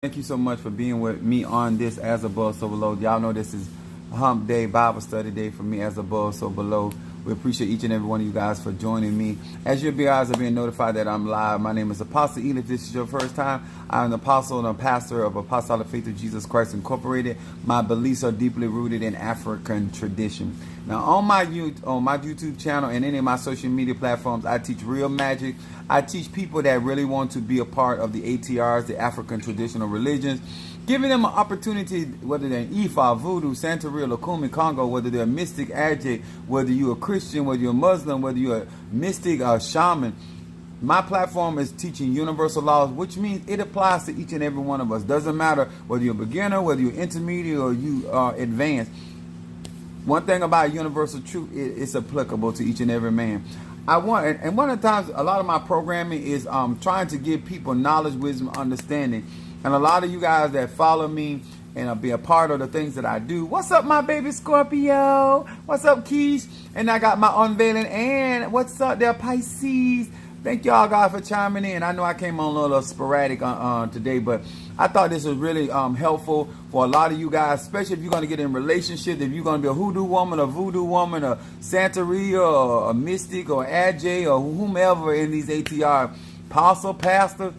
Thank you so much for being with me on this As Above, So Below. Y'all know this is Hump Day, Bible Study Day for me, As Above, So Below. We appreciate each and every one of you guys for joining me. As you guys are being notified that I'm live, my name is Apostle Eli. If this is your first time, I'm an apostle and a pastor of Apostolic Faith of Jesus Christ Incorporated. My beliefs are deeply rooted in African tradition. Now, on my YouTube channel and any of my social media platforms, I teach real magic. I teach people that really want to be a part of the ATRs, the African traditional religions, giving them an opportunity, whether they're Ifa, Voodoo, Santeria, Lukumi, Congo, whether they're a mystic, Ajay, whether you're a Christian, whether you're a Muslim, whether you're a mystic, shaman. My platform is teaching universal laws, which means it applies to each and every one of us. Doesn't matter whether you're a beginner, whether you're intermediate, or you are advanced. One thing about universal truth, it's applicable to each and every man. And one of the times, a lot of my programming is trying to give people knowledge, wisdom, understanding. And a lot of you guys that follow me and be a part of the things that I do. What's up, my baby Scorpio? What's up, Keish? And I got my unveiling. And what's up there, Pisces? Thank y'all guys for chiming in. I know I came on a little sporadic today, but I thought this was really helpful for a lot of you guys, especially if you're going to get in relationships, if you're going to be a hoodoo woman, a voodoo woman, a Santeria, or a mystic, or Ajay, or whomever in these ATR, apostle, pastor.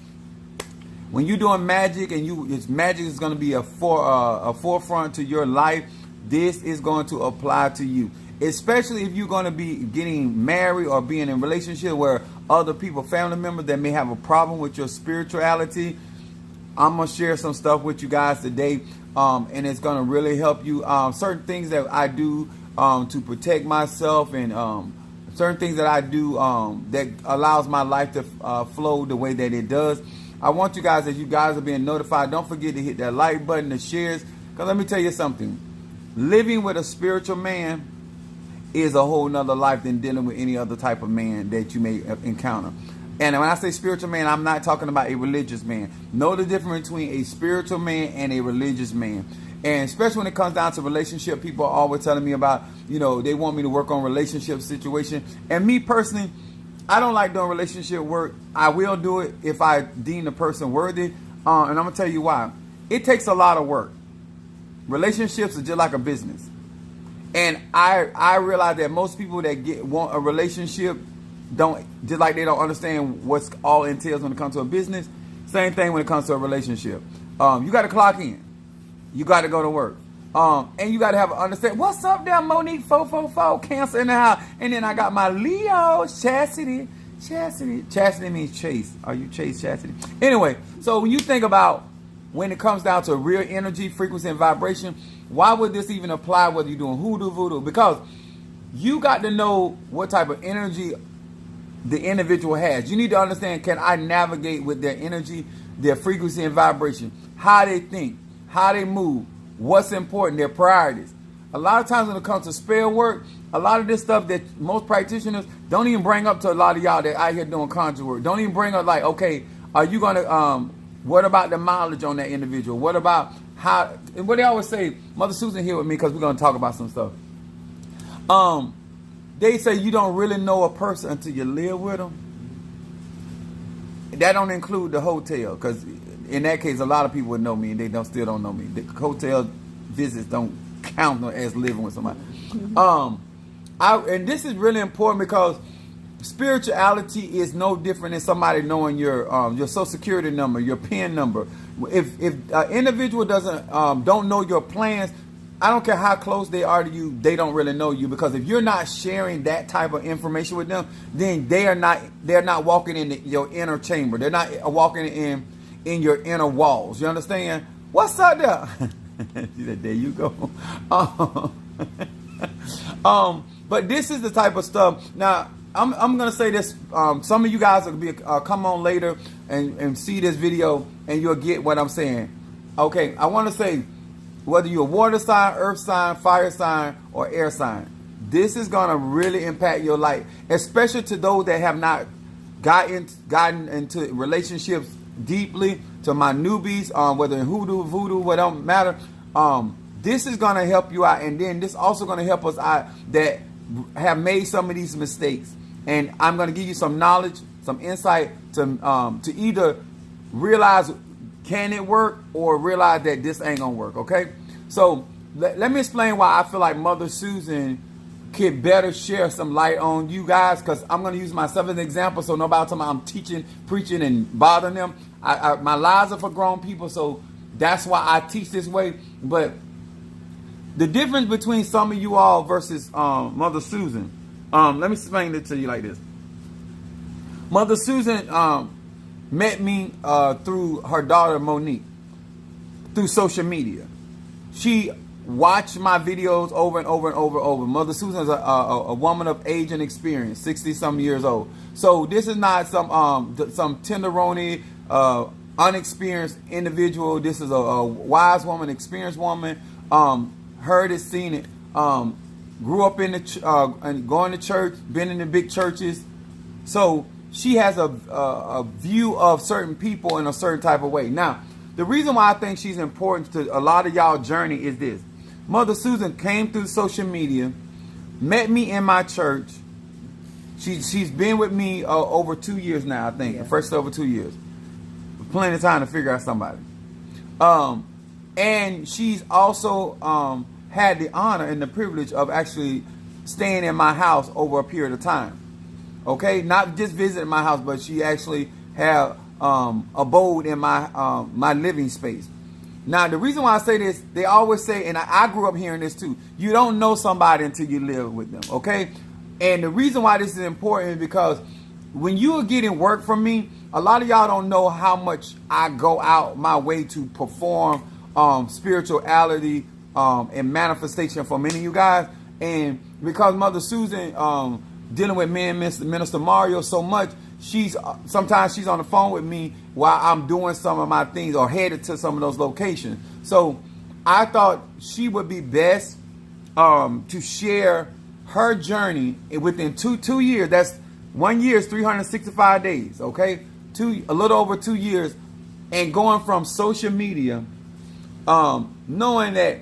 When you're doing magic and magic is going to be a forefront to your life, this is going to apply to you. Especially if you're going to be getting married or being in a relationship where other people, family members that may have a problem with your spirituality. I'm going to share some stuff with you guys today, and it's going to really help you. Certain things that I do to protect myself, and certain things that I do that allows my life to flow the way that it does. I want you guys, as you guys are being notified, don't forget to hit that like button, the shares. Because let me tell you something. Living with a spiritual man is a whole nother life than dealing with any other type of man that you may encounter. And when I say spiritual man, I'm not talking about a religious man. Know the difference between a spiritual man and a religious man. And especially when it comes down to relationship, people are always telling me about, they want me to work on relationship situation. And me personally, I don't like doing relationship work. I will do it if I deem the person worthy. And I'm going to tell you why. It takes a lot of work. Relationships are just like a business. And I realize that most people that want a relationship they don't understand what's all entails when it comes to a business. Same thing when it comes to a relationship. You got to clock in. You got to go to work. And you got to have an understanding. What's up there, Monique 444, Cancer in the house. And then I got my Leo, Chastity. Chastity means chase. Are you Chase Chastity? Anyway, so when you think about when it comes down to real energy, frequency, and vibration, why would this even apply whether you're doing hoodoo, voodoo? Because you got to know what type of energy the individual has. You need to understand, can I navigate with their energy, their frequency and vibration, how they think, how they move, what's important, their priorities. A lot of times when it comes to spell work, a lot of this stuff that most practitioners don't even bring up to a lot of y'all that out here doing conjure work. Don't even bring up like, okay, are you going to, what about the mileage on that individual? What about how, and what they always say, Mother Susan here with me because we're going to talk about some stuff. They say you don't really know a person until you live with them. That don't include the hotel, because in that case, a lot of people would know me and they still don't know me. The hotel visits don't count as living with somebody. And this is really important because spirituality is no different than somebody knowing your social security number, your PIN number. If an individual don't know your plans, I don't care how close they are to you, they don't really know you, because if you're not sharing that type of information with them, then they're not walking in your inner chamber. They're not walking in your inner walls. You understand? What's up there? She said, there you go. But this is the type of stuff. Now, I'm gonna say this. Some of you guys will come on later and see this video, and you'll get what I'm saying. Okay, I want to say, whether you're a water sign, earth sign, fire sign, or air sign, this is gonna really impact your life, especially to those that have not gotten into relationships deeply. To my newbies, whether in hoodoo, voodoo, what don't matter. This is gonna help you out, and then this also gonna help us out that have made some of these mistakes. And I'm gonna give you some knowledge, some insight to either realize can it work, or realize that this ain't gonna work. Okay, so let me explain why I feel like Mother Susan could better share some light on you guys, because I'm going to use myself as an example, so nobody tell me I'm teaching, preaching, and bothering them. My lives are for grown people, so that's why I teach this way. But the difference between some of you all versus Mother Susan, let me explain it to you like this. Mother Susan met me through her daughter Monique, through social media. She watch my videos over and over and over. Mother Susan is a woman of age and experience, 60-some years old. So this is not some tenderoni, unexperienced individual. This is a wise woman, experienced woman. Heard it, seen it. Grew up in the and going to church, been in the big churches. So she has a view of certain people in a certain type of way. Now, the reason why I think she's important to a lot of y'all journey is this. Mother Susan came through social media, met me in my church. She's been with me over 2 years now, I think. Yeah. First over 2 years. Plenty of time to figure out somebody. And she's also had the honor and the privilege of actually staying in my house over a period of time. Okay? Not just visiting my house, but she actually had abode in my my living space. Now, the reason why I say this, they always say, and I grew up hearing this too, you don't know somebody until you live with them, okay? And the reason why this is important is because when you are getting work from me, a lot of y'all don't know how much I go out my way to perform spirituality and manifestation for many of you guys. And because Mother Susan dealing with me and Minister Mario so much, sometimes she's on the phone with me while I'm doing some of my things or headed to some of those locations. So I thought she would be best to share her journey within two years. That's 1 year is 365 days. Okay, a little over 2 years, and going from social media, knowing that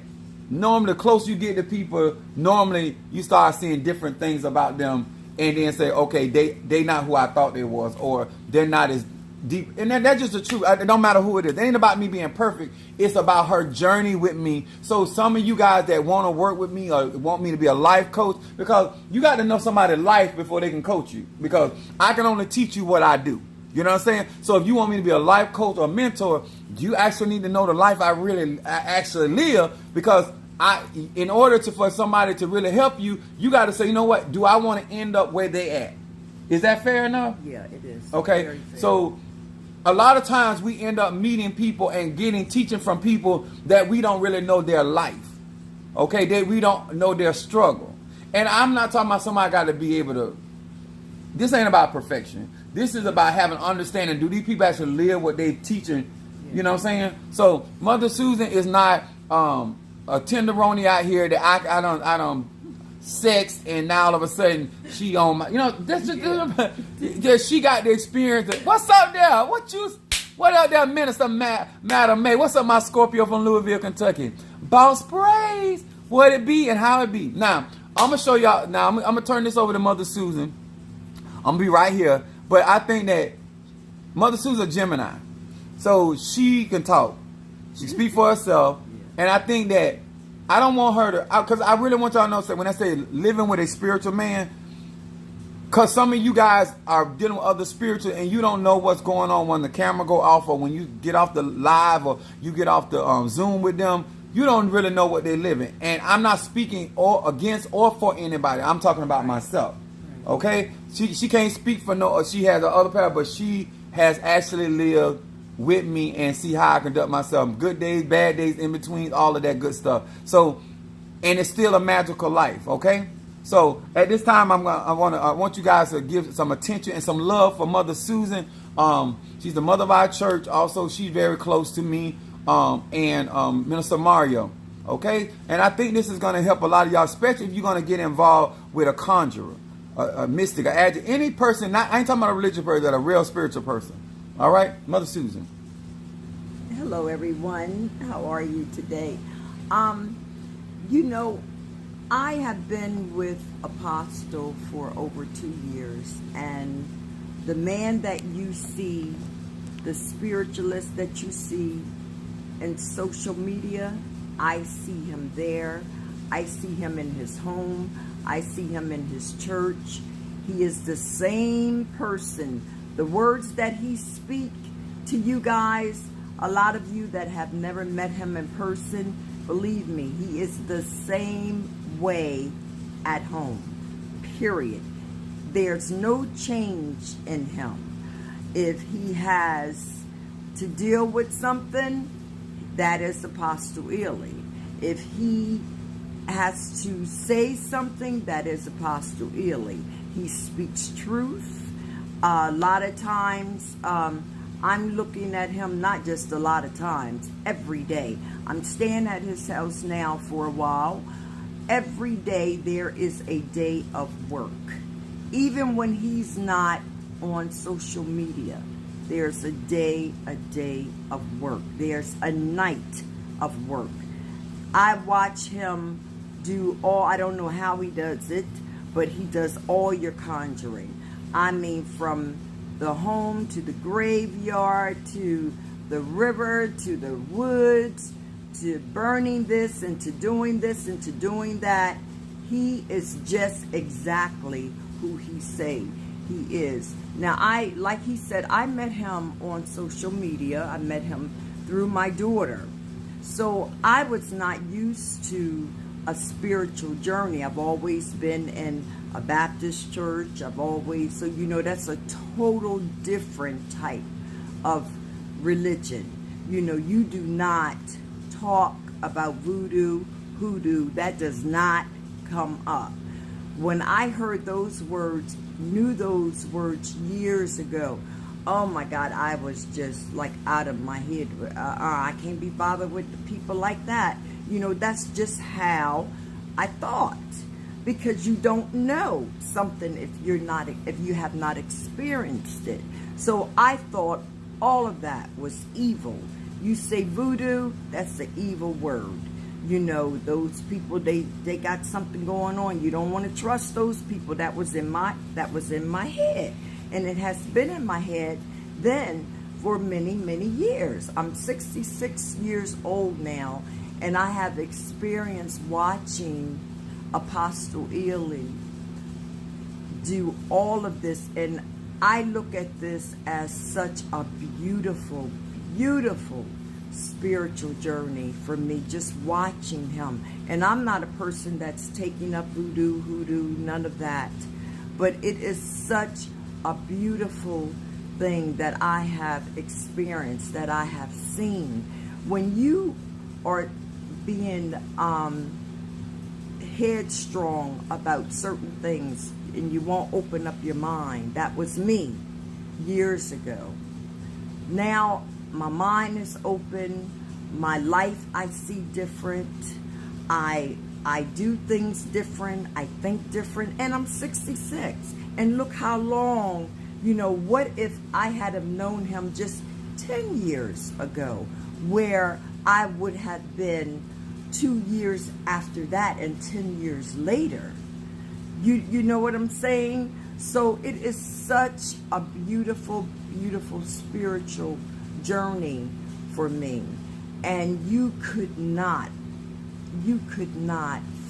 normally the closer you get to people, normally you start seeing different things about them. And then say, okay, they not who I thought they was, or they're not as deep. And that's just the truth. It don't matter who it is. It ain't about me being perfect. It's about her journey with me. So some of you guys that want to work with me or want me to be a life coach, because you got to know somebody's life before they can coach you. Because I can only teach you what I do. You know what I'm saying? So if you want me to be a life coach or mentor, you actually need to know the life I actually live, because in order for somebody to really help you, you got to say, you know what? Do I want to end up where they at? Is that fair enough? Yeah, it is. Okay. So a lot of times we end up meeting people and teaching from people that we don't really know their life. Okay. That we don't know their struggle. And I'm not talking about somebody got to be able to, this ain't about perfection. This is about having understanding. Do these people actually live what they teaching? Yeah. You know what I'm saying? So Mother Susan is not, a tenderoni out here that I don't sex, and now all of a sudden she on my, you know, just she got the experience. What's up there? What up there, Minister Madam May? What's up, my Scorpio from Louisville, Kentucky? Boss Praise, what it be and how it be. Now I'm gonna show y'all. Now I'm gonna turn this over to Mother Susan. I'm gonna be right here, but I think that Mother Susan's a Gemini, so she can talk. She can speak for herself. And I think that I don't want her to, because I really want y'all to know, so when I say living with a spiritual man, because some of you guys are dealing with other spiritual and you don't know what's going on when the camera go off, or when you get off the live, or you get off the Zoom with them. You don't really know what they're living. And I'm not speaking against or for anybody. I'm talking about myself. Okay? She can't speak for she has the other part, but she has actually lived with me and see how I conduct myself. Good days, bad days, in between, all of that good stuff. So, and it's still a magical life, okay? So at this time, I want you guys to give some attention and some love for Mother Susan. She's the mother of our church. Also, she's very close to me and Minister Mario, okay? And I think this is going to help a lot of y'all, especially if you're going to get involved with a conjurer, a mystic, any person. I ain't talking about a religious person, but a real spiritual person. All right, Mother Susan. Hello, everyone. How are you today? You know, I have been with Apostle for over 2 years, and the man that you see, the spiritualist that you see in social media, I see him there. I see him in his home. I see him in his church. He is the same person. The words that he speaks to you guys, a lot of you that have never met him in person, believe me, he is the same way at home, period. There's no change in him. If he has to deal with something, that is Apostle Ely. If he has to say something, that is Apostle Ely. He speaks truth. A lot of times, I'm looking at him, not just a lot of times, every day. I'm staying at his house now for a while. Every day there is a day of work. Even when he's not on social media, there's a day of work. There's a night of work. I watch him do all, I don't know how he does it, but he does all your conjuring. I mean, from the home to the graveyard to the river to the woods to burning this and to doing this and to doing that. He is just exactly who he say he is. Now, like he said, I met him on social media. I met him through my daughter. So I was not used to a spiritual journey. I've always been in a Baptist church. So you know, that's a total different type of religion. You know, you do not talk about voodoo, hoodoo. That does not come up. When I heard those words, knew those words years ago, oh my God, I was just like out of my head. I can't be bothered with the people like that. You know, that's just how I thought, because you don't know something if you have not experienced it. So I thought all of that was evil. You say voodoo, that's the evil word. You know, those people, they got something going on. You don't want to trust those people. That was in my head. And it has been in my head then for many, many years. I'm 66 years old now, and I have experienced watching Apostle Ely do all of this. And I look at this as such a beautiful, beautiful spiritual journey for me, just watching him. And I'm not a person that's taking up voodoo, hoodoo, none of that. But it is such a beautiful thing that I have experienced, that I have seen. When you are being headstrong about certain things and you won't open up your mind, that was me years ago. Now my mind is open. My life I see different. I do things different. I think different. And I'm 66. And look how long, you know, what if I had have known him just 10 years ago, where I would have been 2 years after that and 10 years later. You know what I'm saying? So it is such a beautiful, beautiful spiritual journey for me. And you could not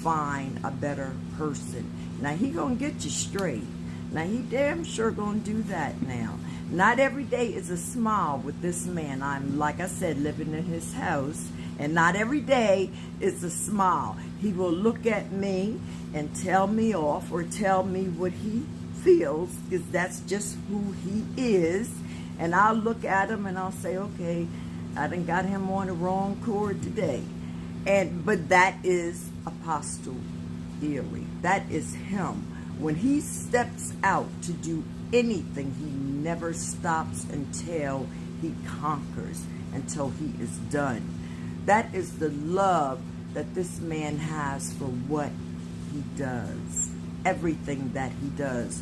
find a better person. Now he gonna get you straight. Now he damn sure gonna do that now. Not every day is a smile with this man. I'm, like I said, living in his house, and not every day is a smile. He will look at me and tell me off or tell me what he feels, because that's just who he is. And I'll look at him and I'll say, okay, I done got him on the wrong chord today. But that is Apostle Ely. That is him. When he steps out to do anything, he never stops until he conquers, until he is done. That is the love that this man has for what he does, everything that he does.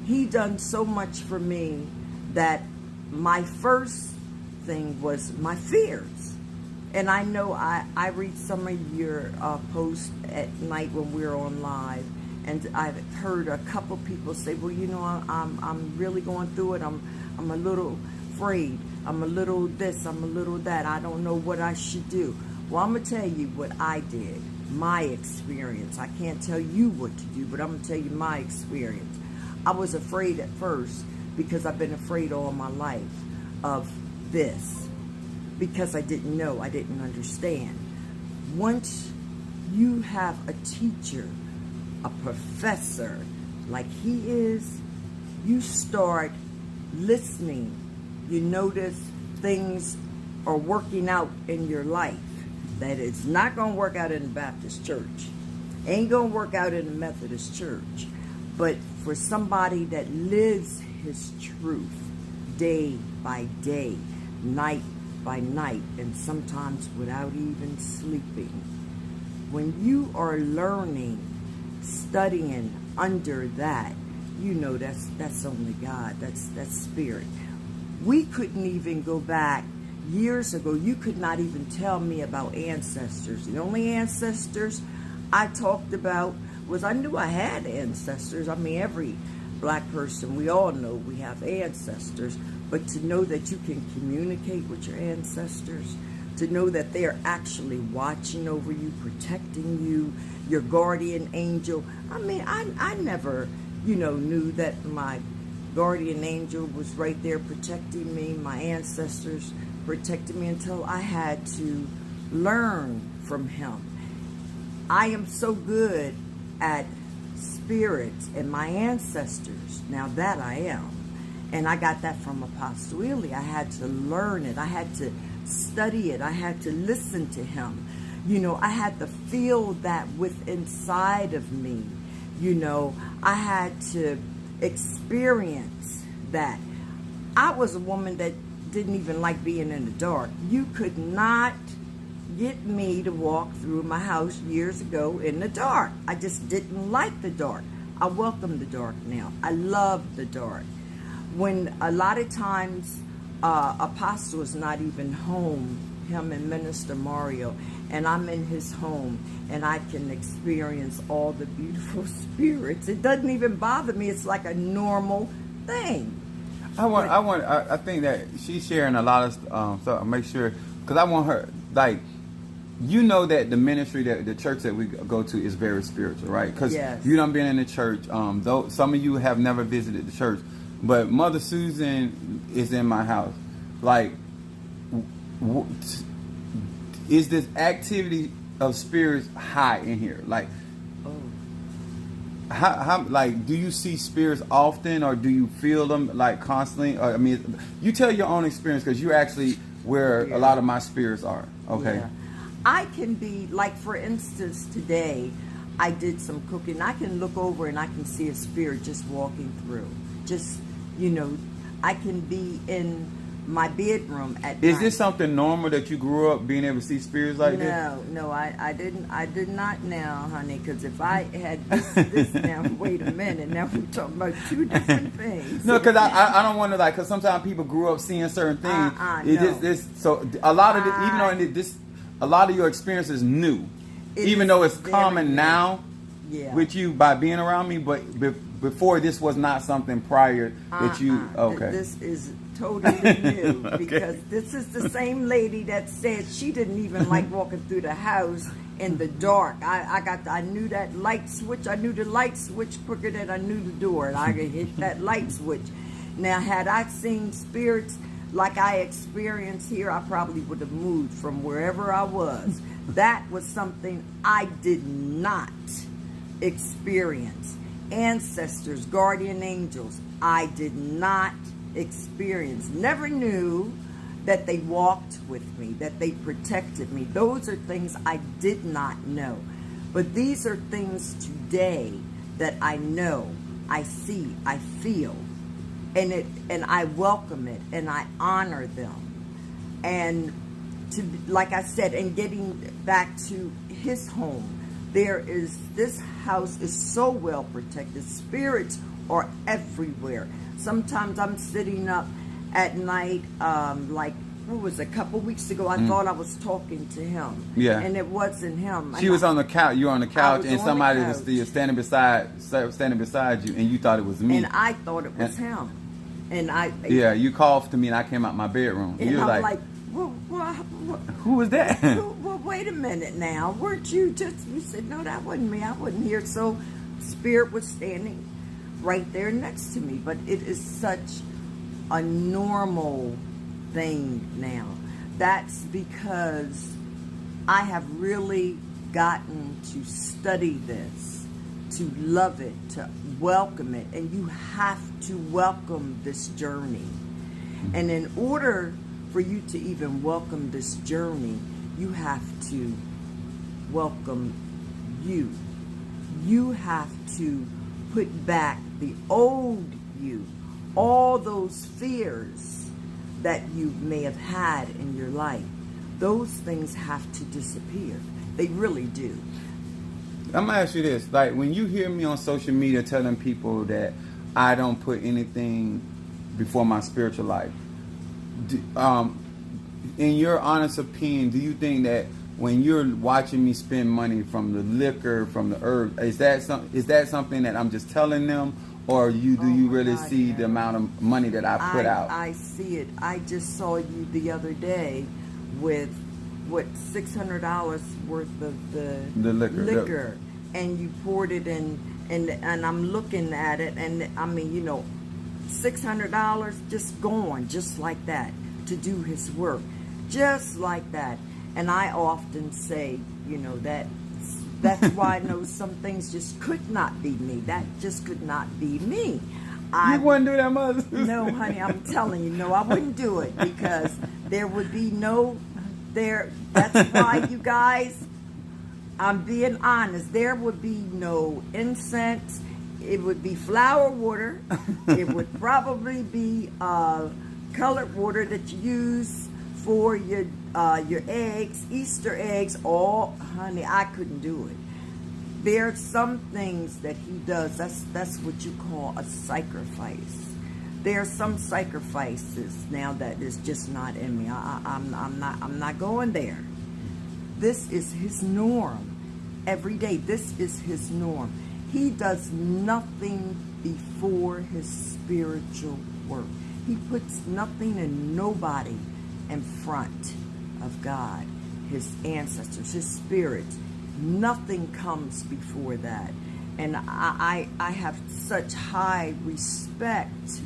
He done so much for me that my first thing was my fears. And I know I read some of your posts at night when we're on live, and I've heard a couple people say, well, you know, I'm really going through it. I'm a little afraid. I'm a little this, I'm a little that. I don't know what I should do. Well, I'm going to tell you what I did, my experience. I can't tell you what to do, but I'm going to tell you my experience. I was afraid at first because I've been afraid all my life of this, because I didn't know, I didn't understand. Once you have a teacher, a professor like he is, you start listening. You notice things are working out in your life that it's not going to work out in the Baptist church, ain't going to work out in the Methodist church. But for somebody that lives his truth day by day, night by night, and sometimes without even sleeping, when you are learning, studying under that, you know that's only God. That's spirit. We couldn't even go back years ago. You could not even tell me about ancestors. The only ancestors I talked about was, I knew I had ancestors. I mean, every black person, we all know we have ancestors. But to know that you can communicate with your ancestors, to know that they're actually watching over you, protecting you, your guardian angel. I mean, I never, knew that my guardian angel was right there protecting me, my ancestors protecting me, until I had to learn from him. I am so good at spirits and my ancestors. Now that I am. And I got that from Apostle Ely. I had to learn it. I had to study it. I had to listen to him. I had to feel that within inside of me. I had to experience that. I was a woman that didn't even like being in the dark. You could not get me to walk through my house years ago in the dark. I just didn't like the dark. I welcome the dark now. I love the dark. When a lot of times Apostle is not even home, him and Minister Mario, and I'm in his home, and I can experience all the beautiful spirits. It doesn't even bother me. It's like a normal thing. I think that she's sharing a lot of stuff. So make sure, because I want her, like, that the ministry, that the church that we go to is very spiritual, right? Because yes. you done been in the church. Though some of you have never visited the church, but Mother Susan is in my house. Like, is this activity of spirits high in here? Like, how like, do you see spirits often, or do you feel them like constantly? Or, I mean, you tell your own experience, because you're actually where a lot of my spirits are. Okay. Yeah. I can be, like, for instance, today I did some cooking. I can look over and I can see a spirit just walking through. Just, I can be in my bedroom at night. Is this something normal that you grew up being able to see spirits like this? No, I did not now, honey, because if I had this now, wait a minute, now we're talking about two different things. No, because I don't want to, like, because sometimes people grew up seeing certain things. No. So a lot of even though a lot of your experience is new, even though it's common now with you by being around me, but before this was not something prior that you, okay. This is totally new, because this is the same lady that said she didn't even like walking through the house in the dark. I knew that light switch. I knew the light switch quicker than I knew the door, and I could hit that light switch. Now, had I seen spirits like I experienced here, I probably would have moved from wherever I was. That was something I did not experience. Ancestors, guardian angels, I did not experience. Never knew that they walked with me, that they protected me. Those are things I did not know. But these are things today that I know, I see, I feel. And I welcome it, and I honor them. And to, like I said, and getting back to his home, this house is so well protected. Spirits are everywhere. Sometimes I'm sitting up at night, like, what was it, a couple weeks ago, I thought I was talking to him. Yeah. And it wasn't him. She was on the couch. You were on the couch, and somebody was standing beside you, and you thought it was me. And I thought it was him. And Yeah, you called to me and I came out my bedroom. and You're I'm like, well, who was that? well, wait a minute now. Weren't you just, you said, no, that wasn't me. I wasn't here. So Spirit was standing right there next to me. But it is such a normal thing now. That's because I have really gotten to study this, to love it, to welcome it. And you have to welcome this journey. And in order for you to even welcome this journey, you have to welcome you. You have to put back the old you, all those fears that you may have had in your life. Those things have to disappear. They really do. I'm gonna ask you this: like, when you hear me on social media telling people that I don't put anything before my spiritual life, in your honest opinion, do you think that when you're watching me spend money from the liquor, from the herb, is that something that I'm just telling them, or do you really see the amount of money that I put out? I see it. I just saw you the other day with $600 worth of the liquor, and you poured it in, and I'm looking at it, and I mean, you know, $600 just gone just like that to do His work, just like that. And I often say, you know, that's why I know some things just could not be me. That just could not be me. You wouldn't do that, Mother? No, honey, I'm telling you, no, I wouldn't do it, because there would be no there. That's why, you guys, I'm being honest. There would be no incense. It would be flour water. It would probably be colored water that you use for your eggs, Easter eggs. All, honey, I couldn't do it. There are some things that He does. That's what you call a sacrifice. There are some sacrifices now that is just not in me. I'm not going there. This is His norm. Every day, this is His norm. He does nothing before His spiritual work. He puts nothing and nobody in front of God, His ancestors, His spirit. Nothing comes before that. And I have such high respect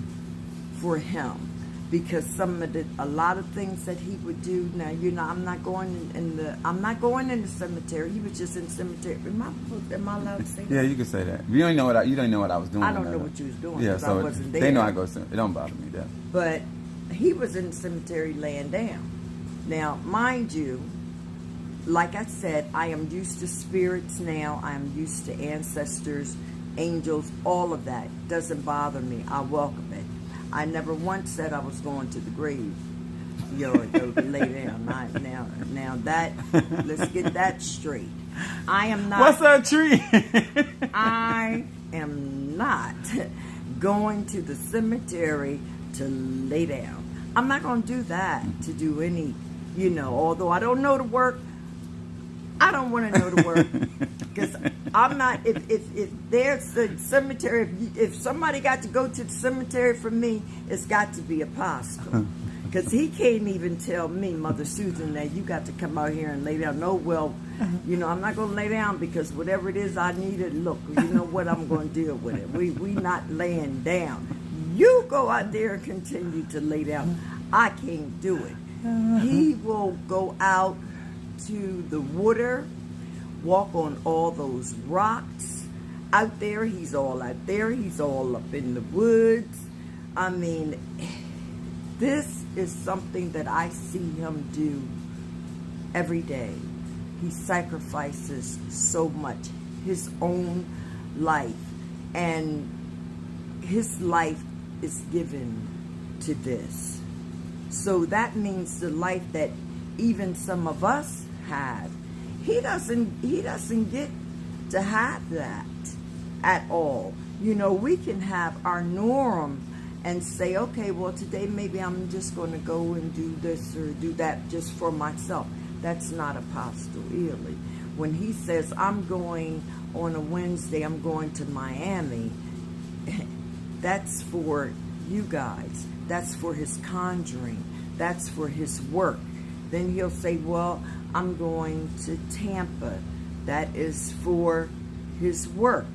for Him, because a lot of things that He would do. Now, you know, I'm not going in the cemetery. He was just in the cemetery. Am I allowed to say that? Yeah, you can say that. You don't know what I was doing. I don't know what you was doing. Yeah, so I wasn't there. they know I go. It don't bother me that. But he was in the cemetery laying down. Now, mind you, like I said, I am used to spirits now. I am used to ancestors, angels, all of that. Doesn't bother me. I welcome it. I never once said I was going to the grave. To lay down. Now that, let's get that straight. I am not. What's that tree? I am not going to the cemetery to lay down. I'm not going to do that, to do any, although I don't know the work, I don't want to know the work, because I'm not, if there's a cemetery, if somebody got to go to the cemetery for me, it's got to be Apostle. Because he can't even tell me, Mother Susan, that you got to come out here and lay down. No, well, I'm not going to lay down, because whatever it is I needed, look, you know what, I'm going to deal with it. We not laying down. You go out there and continue to lay down. I can't do it. He will go out to the water, walk on all those rocks out there. He's all out there. He's all up in the woods. I mean, this is something that I see him do every day. He sacrifices so much, his own life, and his life is given to this. So that means the life that even some of us have, he doesn't get to have that at all. We can have our norm and say, okay, well, today maybe I'm just going to go and do this or do that just for myself. That's not Apostle Ely. When he says, I'm going on a Wednesday, I'm going to Miami, that's for you guys. That's for his conjuring. That's for his work. Then he'll say, well, I'm going to Tampa. That is for his work.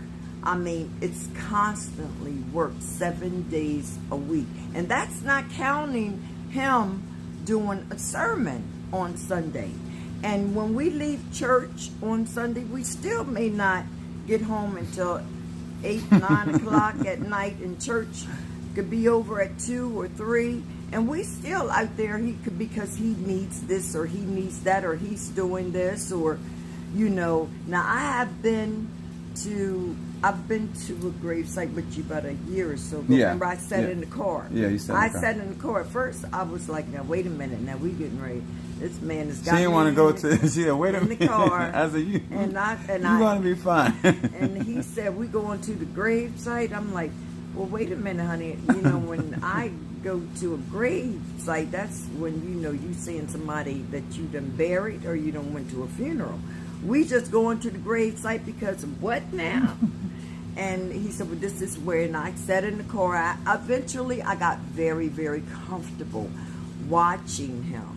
I mean, it's constantly work, 7 days a week. And that's not counting him doing a sermon on Sunday. And when we leave church on Sunday, we still may not get home until 8, 9 o'clock at night, and church could be over at 2 or 3. And we still out there, because he needs this or he needs that or he's doing this or, Now I've been to a gravesite with you about a year or so ago. Yeah. Remember, I sat in the car. Yeah, you sat in the car. I sat in the car. At first, I was like, now, wait a minute. Now, we getting ready. This man has got She didn't want to go to, wait a minute. in the car. I said, you're going to be fine. And he said, we going to the gravesite. I'm like, well, wait a minute, honey. When I go to a gravesite, that's when you seeing somebody that you done buried or you done went to a funeral. We just going to the gravesite because of what now? And he said, well, this is where, and I sat in the car. Eventually, I got very, very comfortable watching him.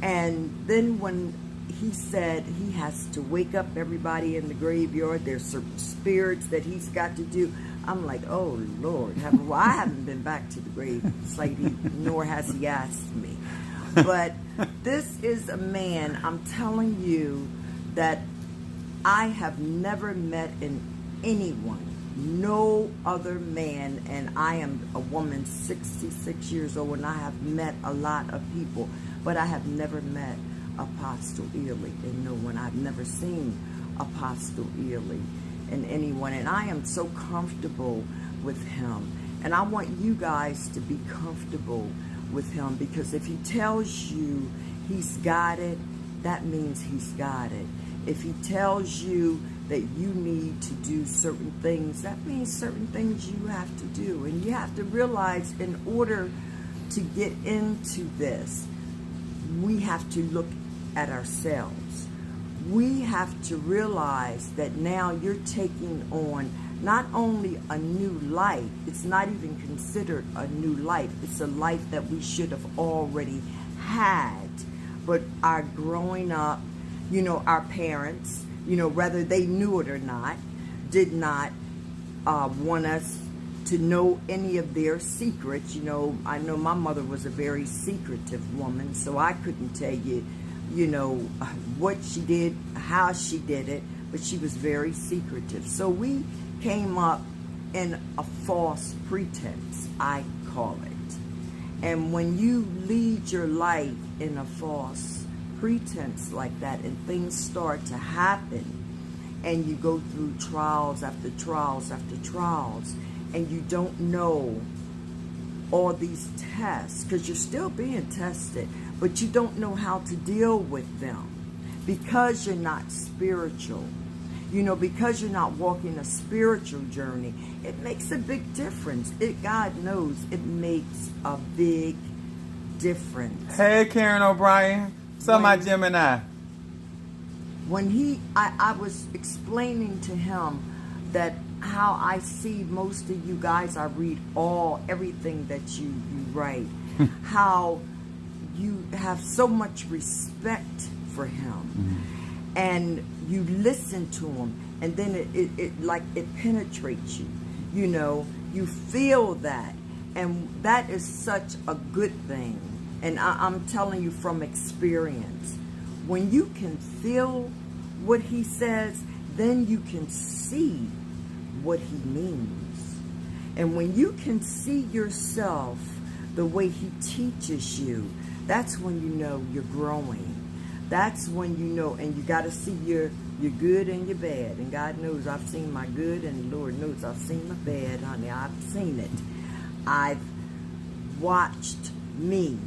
And then when he said he has to wake up everybody in the graveyard, there's certain spirits that he's got to do. I'm like, oh, Lord. Well, I haven't been back to the gravesite, nor has he asked me. But this is a man, I'm telling you, that I have never met in anyone, no other man, and I am a woman 66 years old, and I have met a lot of people, but I have never met Apostle Ely in no one. I've never seen Apostle Ely in anyone, and I am so comfortable with him, and I want you guys to be comfortable with him, because if he tells you he's got it, that means he's got it. If he tells you that you need to do certain things, that means certain things you have to do. And you have to realize, in order to get into this, we have to look at ourselves. We have to realize that now you're taking on not only a new life, it's not even considered a new life, it's a life that we should have already had. But our growing up, our parents, whether they knew it or not, did not want us to know any of their secrets. I know my mother was a very secretive woman, so I couldn't tell you, what she did, how she did it, but she was very secretive. So we came up in a false pretense, I call it. And when you lead your life in a false pretense like that, and things start to happen, and you go through trials after trials after trials, and you don't know all these tests, because you're still being tested, but you don't know how to deal with them because you're not spiritual. Because you're not walking a spiritual journey, it makes a big difference. God knows it makes a big difference. Hey, Karen O'Brien. So my Gemini. When I was explaining to him that how I see most of you guys, I read everything that you write, how you have so much respect for him, and you listen to him, and then it penetrates you. You feel that, and that is such a good thing. And I'm telling you from experience, when you can feel what he says, then you can see what he means. And when you can see yourself the way he teaches you, that's when you know you're growing. That's when you know, and you got to see your good and your bad. And God knows I've seen my good, and the Lord knows I've seen my bad, honey. I've seen it. I've watched me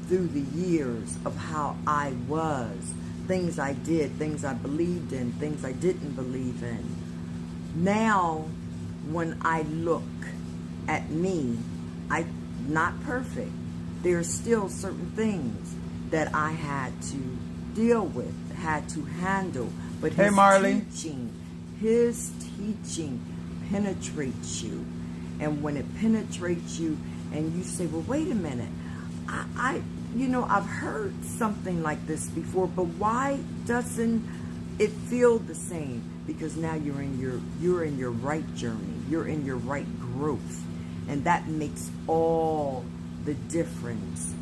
through the years of how I was, things I did, things I believed in, things I didn't believe in. Now, when I look at me, I'm not perfect. There's still certain things that I had to deal with, had to handle. But his teaching penetrates you. And when it penetrates you and you say, well, wait a minute, I've heard something like this before, but why doesn't it feel the same? Because now you're in your right journey. You're in your right growth. And that makes all the difference.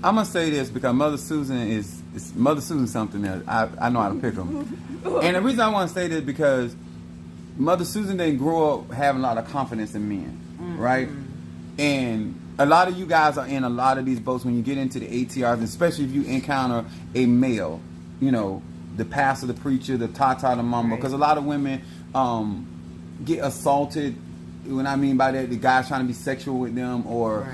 I'm gonna say this because Mother Susan is Mother Susan something that I know how to pick them. And the reason I want to say this because Mother Susan didn't grow up having a lot of confidence in men, right? And a lot of you guys are in a lot of these boats when you get into the ATRs, especially if you encounter a male, the pastor, the preacher, the tata, the mama, because a lot of women get assaulted. What I mean by that, the guy's trying to be sexual with them, or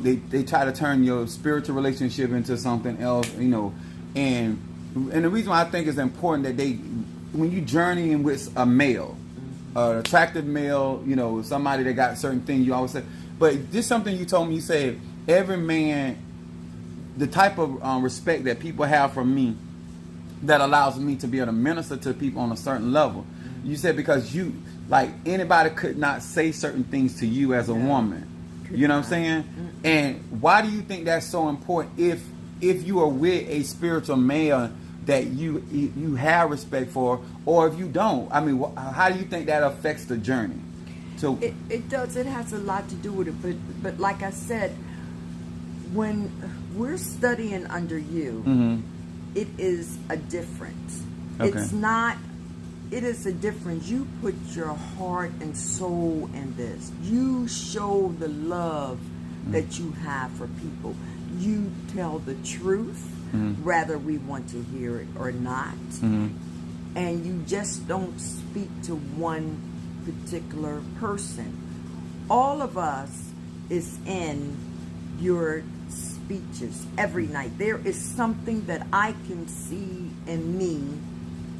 they try to turn your spiritual relationship into something else, And the reason why I think it's important that when you journey in with a male, an attractive male, somebody that got certain things, you always say. But this something you told me. You said every man, the type of respect that people have for me, that allows me to be able to minister to people on a certain level. You said because anybody could not say certain things to you as a woman. You know what I'm saying? And why do you think that's so important? If you are with a spiritual male that you have respect for, or if you don't, I mean, how do you think that affects the journey? So it does. It has a lot to do with it. But like I said, when we're studying under you, it is a difference. Okay. It is a difference. You put your heart and soul in this. You show the love that you have for people. You tell the truth, whether we want to hear it or not. And you just don't speak to one particular person. All of us is in your speeches every night. There is something that I can see in me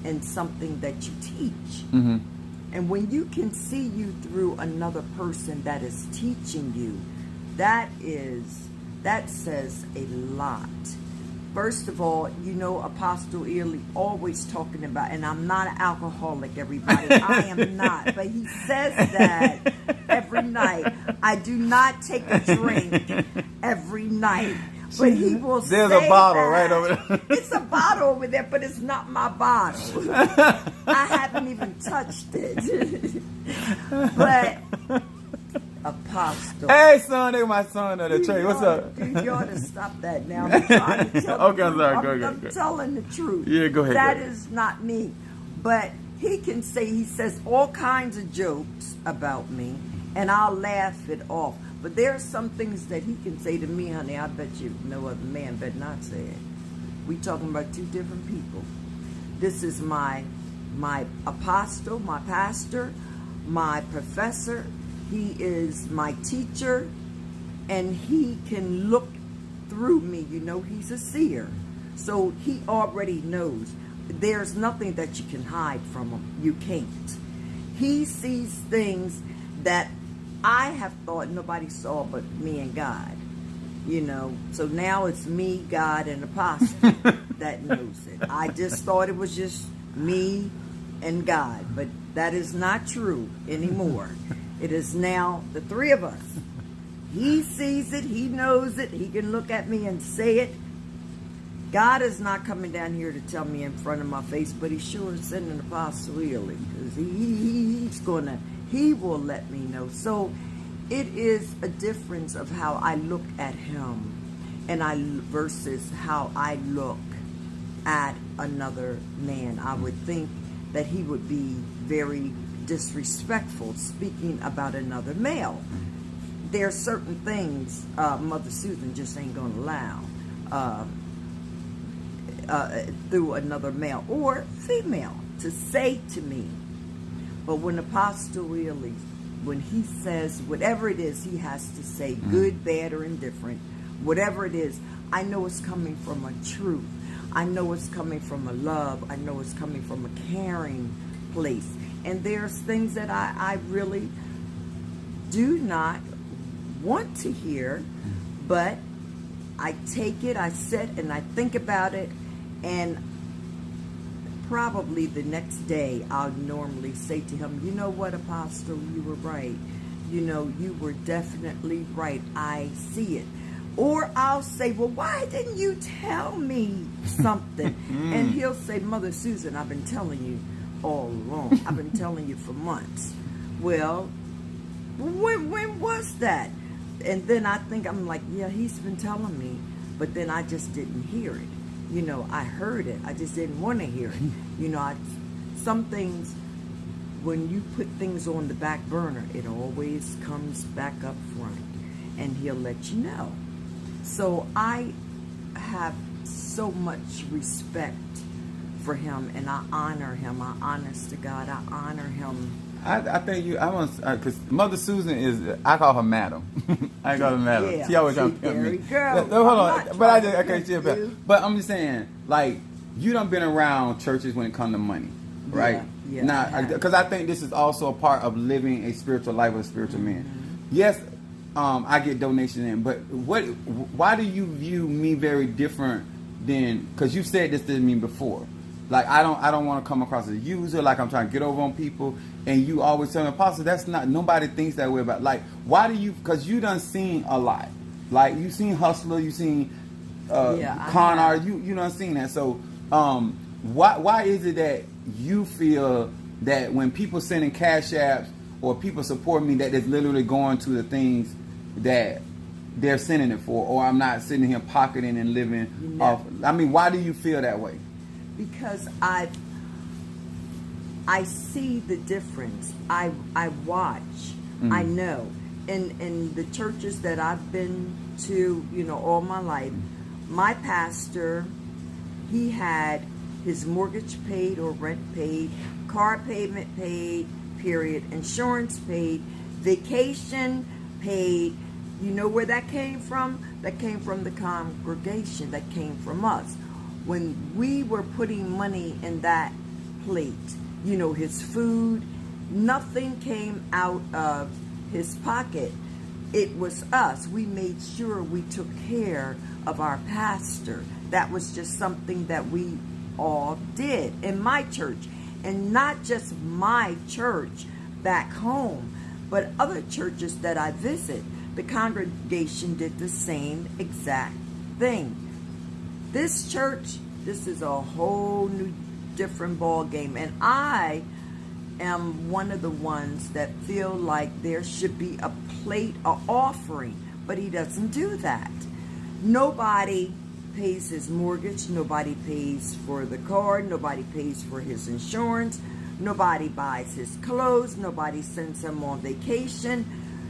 and something that you teach. And when you can see you through another person that is teaching you, that says a lot. First of all, Apostle Ely always talking about, and I'm not an alcoholic, everybody. I am not. But he says that every night. I do not take a drink every night. But he will say there's a bottle that. right over there. It's a bottle over there, but it's not my bottle. I haven't even touched it. But Apostle. Hey, son, they my son of the church. What's up? Dude, you ought to stop that now. I'm trying to tell Okay, I'm sorry. Go I'm ahead. telling the truth. Yeah, go ahead. That is not me. But he says all kinds of jokes about me, and I'll laugh it off. But there are some things that he can say to me, honey, I bet you no other man better not say it. We talking about two different people. This is my apostle, my pastor, my professor. He is my teacher, and he can look through me. He's a seer. So he already knows. There's nothing that you can hide from him. You can't. He sees things that I have thought nobody saw but me and God. So now it's me, God, and Apostle that knows it. I just thought it was just me and God, but that is not true anymore. It is now the three of us. He sees it. He knows it. He can look at me and say it. God is not coming down here to tell me in front of my face, but he sure is sending Apostle Ely, because he will let me know. So it is a difference of how I look at him versus how I look at another man. I would think that he would be very disrespectful speaking about another male. There are certain things Mother Susan just ain't going to allow through another male or female to say to me. But when Apostle really, when he says whatever it is he has to say, good, bad, or indifferent, whatever it is, I know it's coming from a truth. I know it's coming from a love. I know it's coming from a caring place. And there's things that I really do not want to hear, but I take it, I sit and I think about it, and probably the next day I'll normally say to him, you know what, Apostle, you were right. you know, you were definitely right. I see it. Or I'll say, well, why didn't you tell me something? And he'll say, Mother Susan, I've been telling you all along. I've been telling you for months. Well, when was that? And then I think, I'm like, yeah, he's been telling me. But then I just didn't hear it. You know, I heard it. I just didn't want to hear it. You know, some things, when you put things on the back burner, it always comes back up front. And he'll let you know. So I have so much respect for him, and I honor him. I honest to God, I honor him. I think I want, because Mother Susan is, I call her Madam. I call her Madam. Yeah, She always see, trying to pimp there me. we go. No, hold I'm on. not But I trying to can't see it pimp back. you. But I'm just saying, like, you done been around churches when it comes to money, right? Yeah, Now, because I think this is also a part of living a spiritual life with a spiritual man. Yes, I get donations in, but why do you view me very different than, because you said this to me before. Like, I don't want to come across as a user, like I'm trying to get over on people. And you always tell me, Apostle, that's not, nobody thinks that way about, like, why do you, because you done seen a lot. Like, you seen Hustler, you seen Con Art, you done seen that. So, why is it that you feel that when people sending cash apps or people support me, that it's literally going to the things that they're sending it for, or I'm not sitting here pocketing and living off? I mean, why do you feel that way? Because I see the difference. I watch. I know. In the churches that I've been to, you know, all my life, my pastor, he had his mortgage paid or rent paid, car payment paid, period, insurance paid, vacation paid. You know where that came from? That came from the congregation. That came from us. When we were putting money in that plate, you know, his food, nothing came out of his pocket. It was us. We made sure we took care of our pastor. That was just something that we all did in my church. And not just my church back home, but other churches that I visit. The congregation did the same exact thing. This church, this is a whole new different ball game. And I am one of the ones that feel like there should be a plate, an offering, but he doesn't do that. Nobody pays his mortgage, nobody pays for the car, nobody pays for his insurance, nobody buys his clothes, nobody sends him on vacation,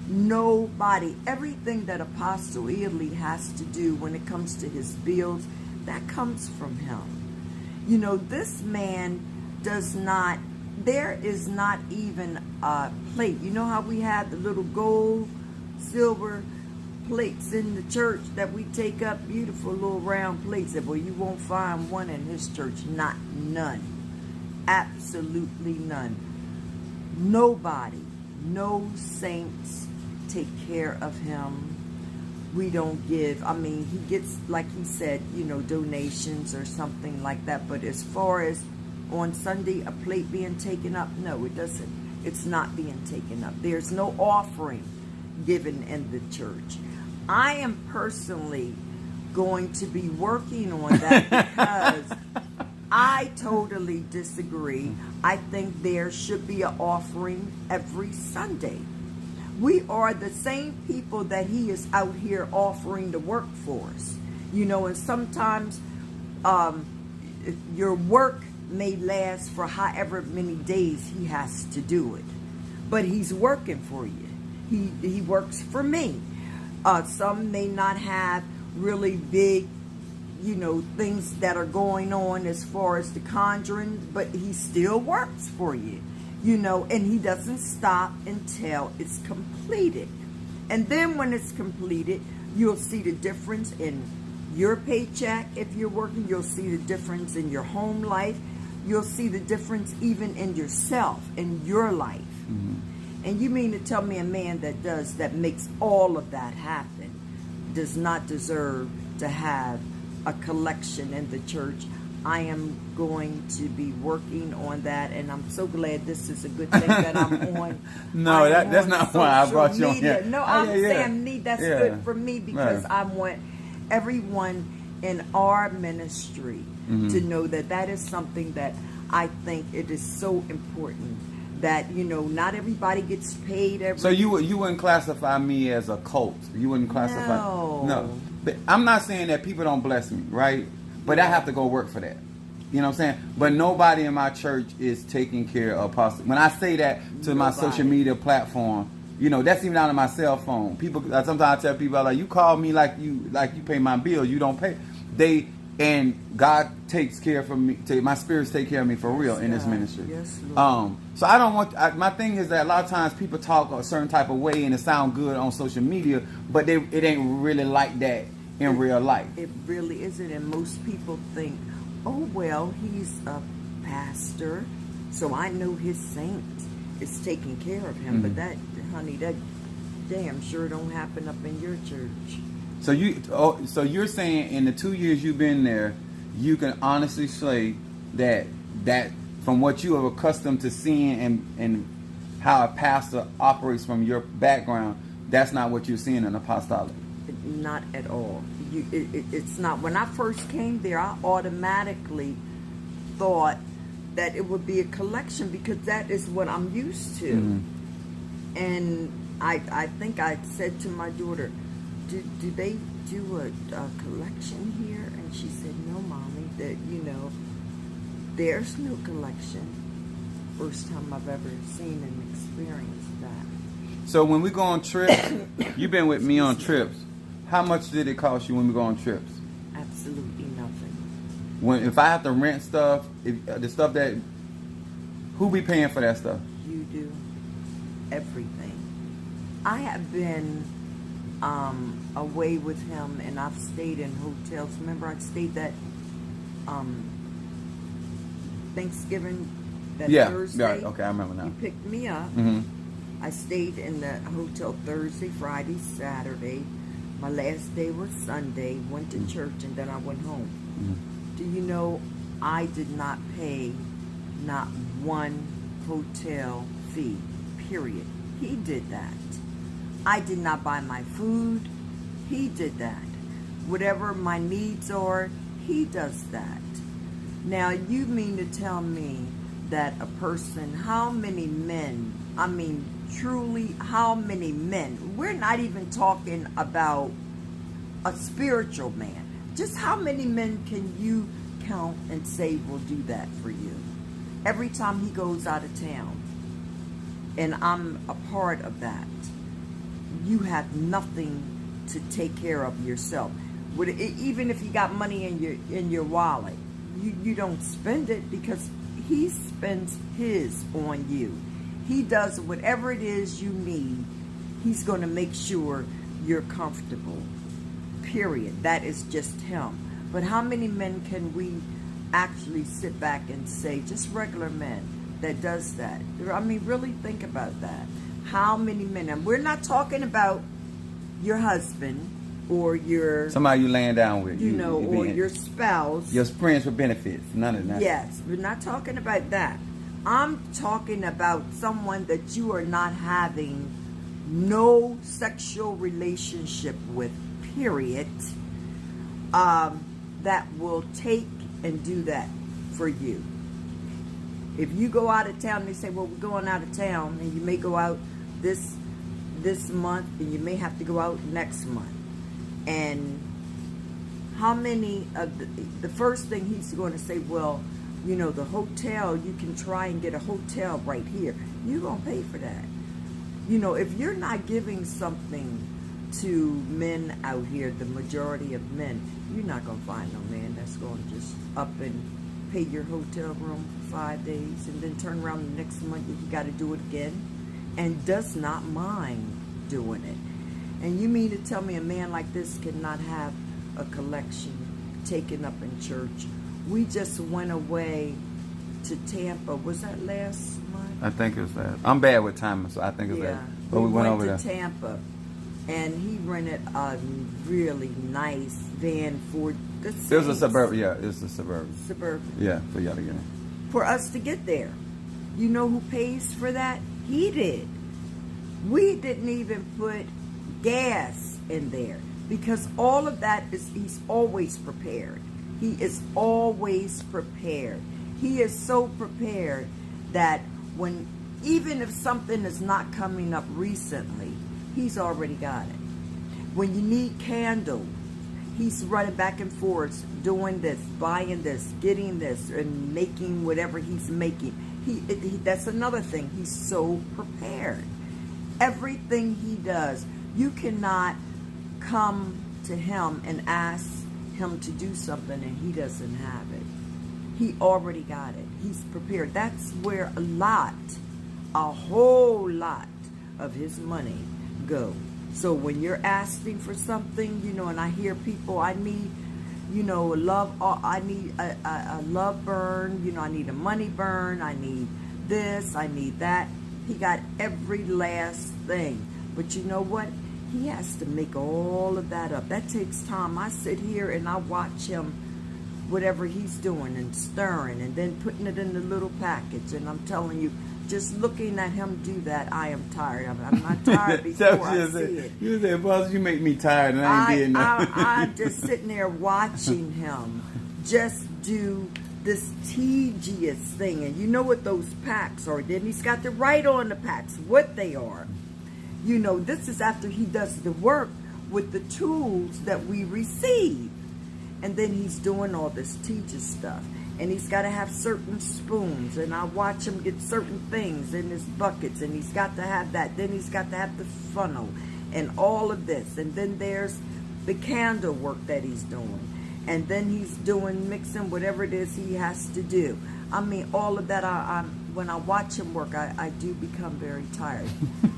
nobody. Everything that Apostle Ely has to do when it comes to his bills, that comes from him. You know, this man does not, there is not even a plate. You know how we have the little gold, silver plates in the church that we take up, beautiful little round plates? Well, you won't find one in his church. None. Absolutely none. Nobody, no saints take care of him. We don't give, I mean, he gets, like he said, you know, donations or something like that. But as far as on Sunday, a plate being taken up, no, it doesn't. It's not being taken up. There's no offering given in the church. I am personally going to be working on that because I totally disagree. I think there should be an offering every Sunday. We are the same people that he is out here offering to work for us. You know, and sometimes your work may last for however many days he has to do it. But he's working for you. He works for me. Some may not have really big, you know, things that are going on as far as the conjuring, but he still works for you. You know, and he doesn't stop until it's completed. And then when it's completed, you'll see the difference in your paycheck. If you're working, you'll see the difference in your home life. You'll see the difference even in yourself, in your life. Mm-hmm. And you mean to tell me a man that makes all of that happen does not deserve to have a collection in the church? I am going to be working on that, and I'm so glad this is a good thing that I'm on. No, I'm that's on not why I social brought you on media. here. No, Oh, I'm yeah. saying that's Yeah. good for me because Right. I want everyone in our ministry to know that is something that I think it is so important that, not everybody gets paid every. So you wouldn't classify me as a cult. You wouldn't classify. No. But I'm not saying that people don't bless me, right? But I have to go work for that. You know what I'm saying? But nobody in my church is taking care of apostle. When I say that to my Nobody. social media platform, that's even out of my cell phone. People sometimes I tell people like, you call me like you pay my bill. You don't pay. And God takes care for me. My spirits take care of me for real in this God. ministry. Yes, Lord. So I don't want. My thing is that a lot of times people talk a certain type of way and it sound good on social media, but it ain't really like that in real life. It really isn't, and most people think, oh well, he's a pastor, so I know his saint is taking care of him. But that, honey, that damn sure don't happen up in your church. So you're saying in the 2 years you've been there, you can honestly say that from what you are accustomed to seeing and how a pastor operates from your background, that's not what you're seeing in apostolic. Not at all. It's not. When I first came there, I automatically thought that it would be a collection because that is what I'm used to. And I think I said to my daughter, do they do a collection here? And she said, no, Mommy, that, there's no collection. First time I've ever seen and experienced that. So when we go on trips, you've been with me on trips. How much did it cost you when we go on trips? Absolutely nothing. If I have to rent stuff, the stuff that, who be paying for that stuff? You do everything. I have been away with him, and I've stayed in hotels. Remember, I stayed that Thanksgiving, that Thursday. Yeah, okay, I remember now. You picked me up. I stayed in the hotel Thursday, Friday, Saturday. My last day was Sunday. Went to church, and then I went home. Do you know I did not pay not one hotel fee, period. He did that. I did not buy my food. He did that. Whatever my needs are, he does that. Now, you mean to tell me that a person, how many men, I mean, truly, how many men, we're not even talking about a spiritual man. Just how many men can you count and say will do that for you? Every time he goes out of town, and I'm a part of that, you have nothing to take care of yourself. Even if you got money in your wallet, you don't spend it because he spends his on you. He does whatever it is you need. He's going to make sure you're comfortable. Period. That is just him. But how many men can we actually sit back and say, just regular men, that does that? I mean, really think about that. How many men? And we're not talking about your husband or your... Somebody you laying down with. or your spouse. Your friends with benefits. None of that. Yes, we're not talking about that. I'm talking about someone that you are not having no sexual relationship with, period, that will take and do that for you. If you go out of town, they say, well, we're going out of town, and you may go out this month, and you may have to go out next month. And how many of the first thing he's going to say, well, the hotel, you can try and get a hotel right here. You're going to pay for that. If you're not giving something to men out here, the majority of men, you're not going to find no man that's going to just up and pay your hotel room for 5 days and then turn around the next month and you got to do it again and does not mind doing it. And you mean to tell me a man like this cannot have a collection taken up in church? We just went away to Tampa. Was that last month? I think it was last. I'm bad with timing, so I think it's last. But we went over there. to Tampa, and he rented a really nice van, the It was a saints. suburban. Yeah, it was a suburban. Suburban. Yeah, for y'all to get in. For us to get there. You know who pays for that? He did. We didn't even put gas in there because all of that is, he's always prepared. He is always prepared. He is so prepared that when, even if something is not coming up recently, he's already got it. When you need candles, he's running back and forth, doing this, buying this, getting this, and making whatever he's making. That's another thing. He's so prepared. Everything he does, you cannot come to him and ask him to do something and he doesn't have it. He already got it. He's prepared. That's where a whole lot of his money go. So when you're asking for something, you know, and I hear people, I need, you know, I need a love burn, you know, I need a money burn, I need this, I need that. He got every last thing. But you know what? He has to make all of that up. That takes time. I sit here and I watch him, whatever he's doing and stirring and then putting it in the little package. And I'm telling you, just looking at him do that, I am tired. I'm not tired before I see it. You said, boss, you make me tired and I ain't did nothing. I'm just sitting there watching him just do this tedious thing. And you know what those packs are. Then he's got to write on the packs what they are. You know, this is after he does the work with the tools that we receive. And then he's doing all this tedious stuff. And he's got to have certain spoons. And I watch him get certain things in his buckets. And he's got to have that. Then he's got to have the funnel. And all of this. And then there's the candle work that he's doing. And then he's doing, mixing whatever it is he has to do. I mean, all of that, when I watch him work, I do become very tired.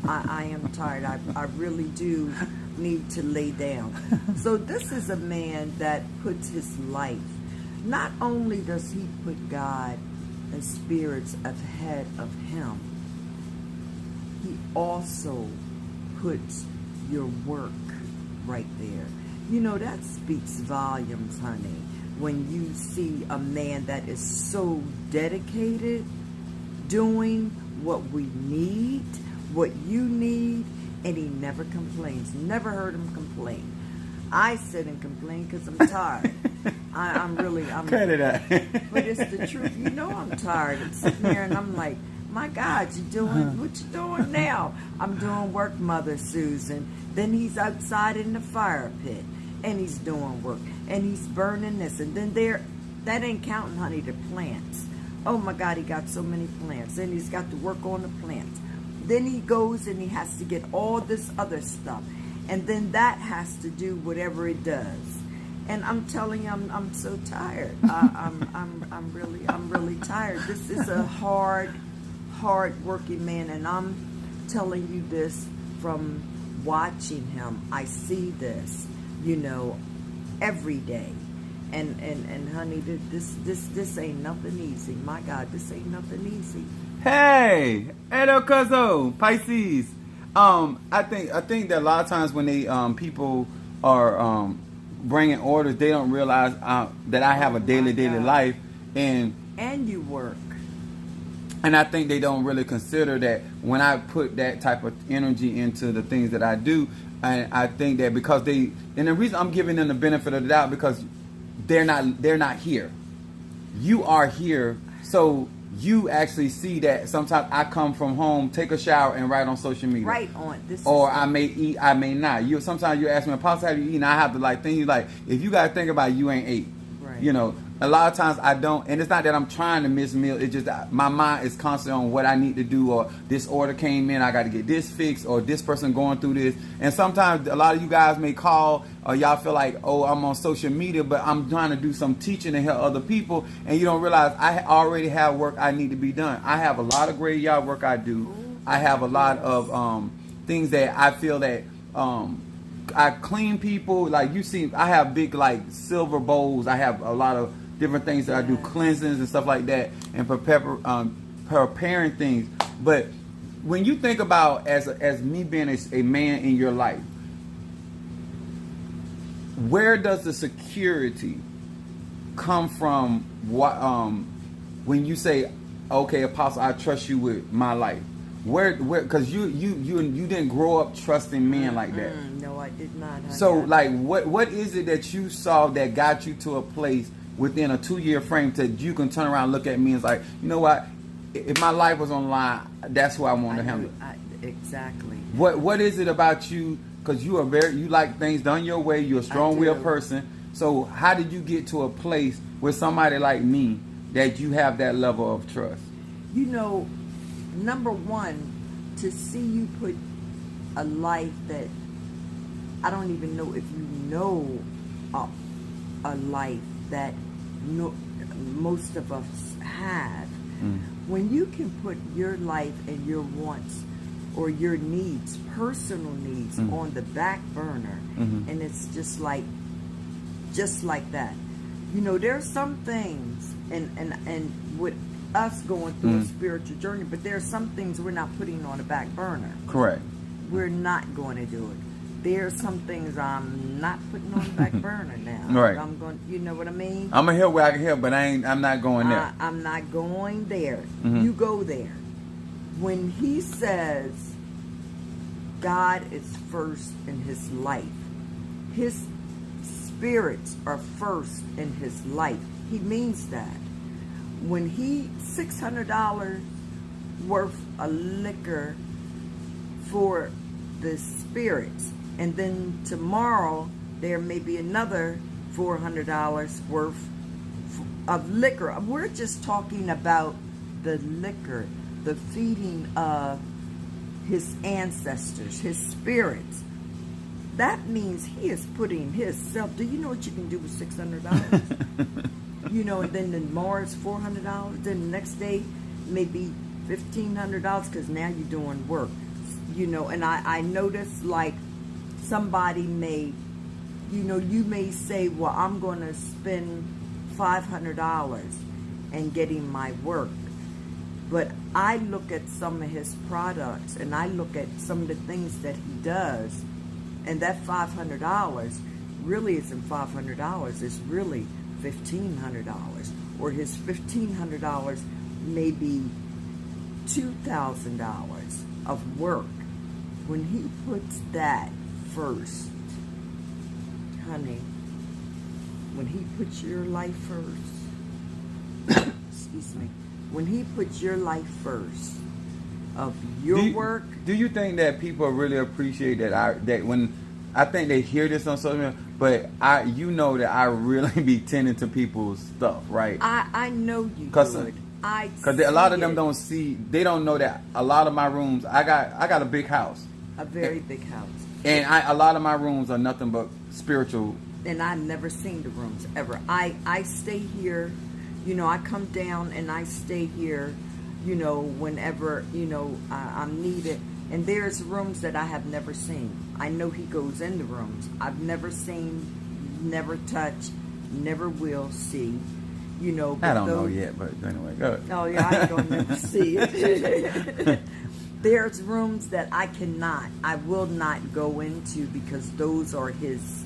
I am tired. I really do need to lay down. So this is a man that puts his life, not only does he put God and spirits ahead of him, he also puts your work right there. You know, that speaks volumes, honey. When you see a man that is so dedicated, doing what we need, what you need, and he never complains. Never heard him complain. I sit and complain because I'm tired. I'm Cut it out. But it's the truth. You know I'm tired. I'm sitting there and I'm like, my God, you doing what you doing now? I'm doing work, Mother Susan. Then he's outside in the fire pit and he's doing work and he's burning this. And then that ain't counting, honey, the plants. Oh my God, he got so many plants. Then he's got to work on the plants. Then he goes and he has to get all this other stuff. And then that has to do whatever it does. And I'm telling you, I'm so tired. I'm really tired. This is a hard working man, and I'm telling you this from watching him. I see this, you know, every day. And honey, this ain't nothing easy. My God, this ain't nothing easy. Hey, Edo Cuzzo, Pisces. I think that a lot of times when they people are bringing orders, they don't realize that I have a daily life, and you work. And I think they don't really consider that when I put that type of energy into the things that I do, and I think that because and the reason I'm giving them the benefit of the doubt, because they're not here. You are here, so you actually see that sometimes I come from home, take a shower, and write on social media. Right on. I may eat, I may not. Sometimes you ask me, Apostle, have you eaten? I have to think, if you got to think about it, you ain't ate. Right. You know, a lot of times I don't, and it's not that I'm trying to miss meal. It's just that my mind is constantly on what I need to do, or this order came in, I got to get this fixed, or this person going through this. And sometimes a lot of you guys may call, or y'all feel like, oh, I'm on social media, but I'm trying to do some teaching to help other people, and you don't realize I already have work I need to be done. I have a lot of graveyard work I do. I have a lot of things that I feel that I clean people. Like you see, I have big silver bowls. I have a lot of different things that I do, cleansings and stuff like that, and preparing things. But when you think about as me being a man in your life, where does the security come from what when you say, okay, Apostle, I trust you with my life? Where because you didn't grow up trusting men like that. No, I did not. So like what is it that you saw that got you to a place within a 2-year frame that you can turn around and look at me and it's like, you know what, if my life was on the line, that's who I want to handle. Exactly. What is it about you? Because you like things done your way. You're a strong-willed person. So how did you get to a place with somebody like me that you have that level of trust? You know, number one, to see you put a life that I don't even know if you know a life that most of us have. When you can put your life and your wants or your needs, personal needs, on the back burner, and it's just like that. You know, there are some things, and with us going through a spiritual journey, but there are some things we're not putting on the back burner. Correct. We're not going to do it. There are some things I'm not putting on the back burner now. Right. I'm going. You know what I mean? I'm gonna help where I can help, but I'm not going there. I'm not going there. You go there. When he says God is first in his life, his spirits are first in his life, he means that. When he $600 worth of liquor for the spirits, and then tomorrow there may be another $400 worth of liquor. We're just talking about the liquor, the feeding of his ancestors, his spirits. That means he is putting himself. Do you know what you can do with $600? You know, and then tomorrow it's $400. Then the next day maybe $1,500 because now you're doing work. You know, and I notice like somebody may, you know, you may say, well, I'm going to spend $500 and getting my work. But I look at some of his products and I look at some of the things that he does, and that $500 really isn't $500. It's really $1,500. Or his $1,500 may be $2,000 of work. When he puts that first, honey, when he puts your life first, excuse me, when he puts your life first of your work. Do you think that people really appreciate that? That when I think they hear this on social media, but you know that I really be tending to people's stuff, right? I know you would. Because a lot of them don't see, they don't know that a lot of my rooms, I got a big house. A very big house. And a lot of my rooms are nothing but spiritual. And I've never seen the rooms ever. I stay here, you know, I come down and I stay here, you know, whenever, you know, I'm needed. And there's rooms that I have never seen. I know he goes in the rooms. I've never seen, never touched, never will see. You know, I don't know yet, but anyway, go ahead. Oh yeah, I ain't gonna never see it. There's rooms that I will not go into because those are his,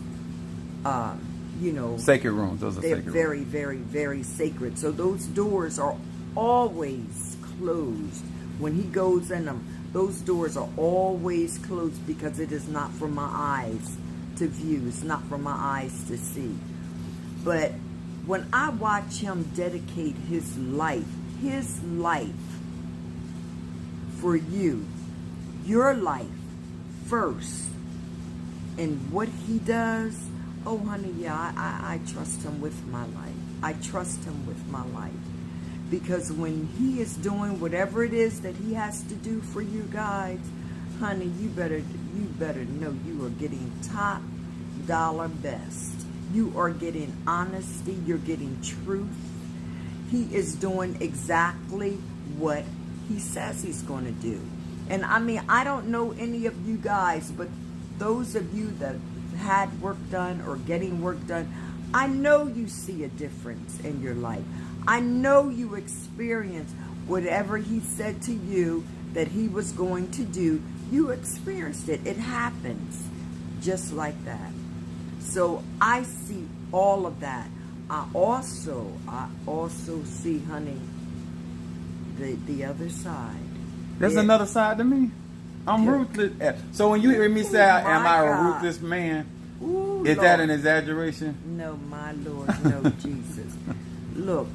you know, sacred rooms. Those are they're sacred very, rooms. very, very sacred. So those doors are always closed. When he goes in them, those doors are always closed because it is not for my eyes to view. It's not for my eyes to see. But when I watch him dedicate his life for you, your life first, and what he does, oh honey, yeah, I trust him with my life. I trust him with my life. Because when he is doing whatever it is that he has to do for you guys, honey, you better know you are getting top dollar best. You are getting honesty. You're getting truth. He is doing exactly what he says he's going to do. And I mean, I don't know any of you guys, but those of you that had work done or getting work done, I know you see a difference in your life. I know you experience whatever he said to you that he was going to do. You experienced it. It happens just like that. So I see all of that. I also see, honey, the other side. There's It- another side to me. I'm Yeah. ruthless. So when you hear me say, Oh, "Am my I a God. ruthless man?" Ooh, Is that Lord. an exaggeration? No, my Lord, no, Jesus. Look,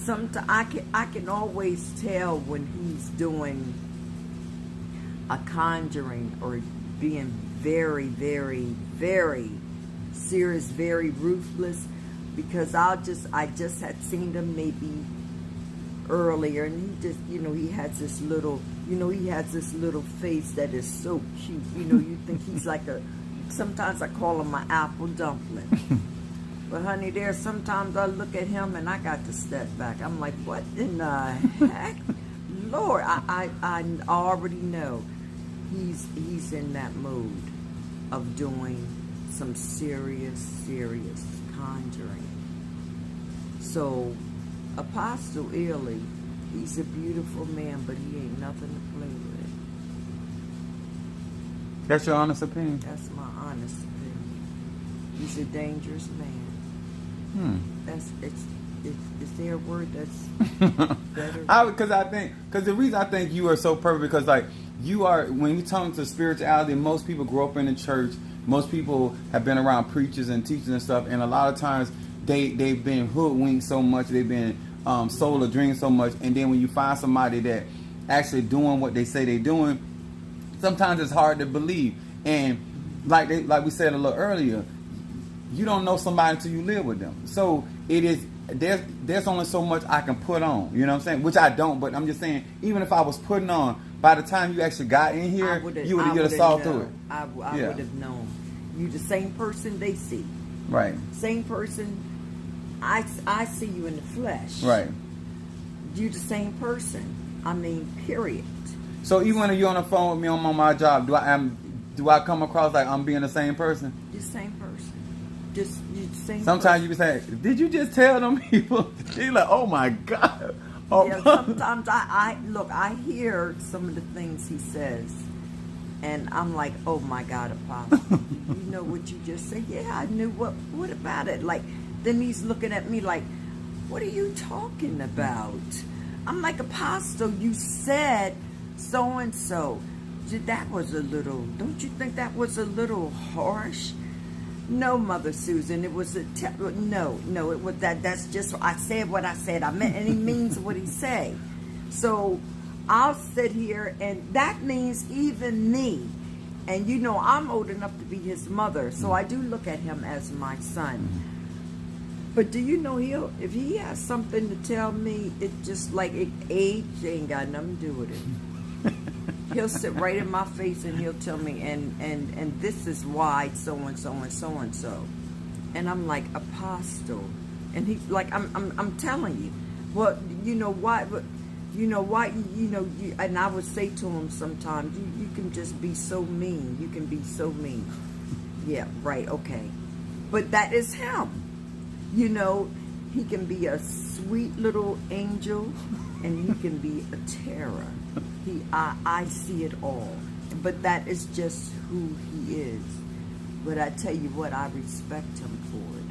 sometimes I can always tell when he's doing a conjuring or being very, very, very serious, very ruthless, because I just had seen him maybe earlier, and he just, he has this little, face that is so cute. You think he's like sometimes I call him an apple dumpling. But honey, there's sometimes I look at him and I got to step back. I'm like, what in the heck? Lord, I already know he's in that mode of doing some serious conjuring. So Apostle Ely, he's a beautiful man, but he ain't nothing to play with. That's your honest opinion. That's my honest opinion. He's a dangerous man. Is there a word that's better? Because the reason I think you are so perfect, because like you are, when you talk to spirituality, most people grow up in the church. Most people have been around preachers and teachers and stuff, and a lot of times they've been hoodwinked so much, they've been sold a dream so much, and then when you find somebody that actually doing what they say they're doing, sometimes it's hard to believe. And like we said a little earlier, you don't know somebody until you live with them. So it is, there's only so much I can put on, you know what I'm saying? Which I don't, but I'm just saying, even if I was putting on, by the time you actually got in here, you would have get a saw through it. I would have known. You the same person they see. Right. Same person. I see you in the flesh. Right. You the same person. I mean, period. So even when you're on the phone with me on my job, do I come across like I'm being the same person? You're the same person. Just you the same. Sometimes you be saying, "Did you just tell them people?" They like, "Oh my God." Oh. Yeah, sometimes I hear some of the things he says, and I'm like, oh my God, Apostle, you know what you just said? Yeah, I knew. What about it? Like, then he's looking at me like, what are you talking about? I'm like, Apostle, you said so and so. That was a little, don't you think that was a little harsh? No, Mother Susan, it was no, it was that's just, I said what I said. I meant, and he means what he say. So I'll sit here, and that means even me. And I'm old enough to be his mother, so I do look at him as my son. But do you know, if he has something to tell me, it just like age ain't got nothing to do with it. He'll sit right in my face and he'll tell me, and this is why so and so and so and so, and I'm like, Apostle, and he's like, I'm telling you, well, you know why, but you know why, and I would say to him sometimes, you can just be so mean, you can be so mean, yeah, right, okay, but that is him, he can be a sweet little angel, and he can be a terror. I see it all, but that is just who he is. But I tell you what, I respect him for it.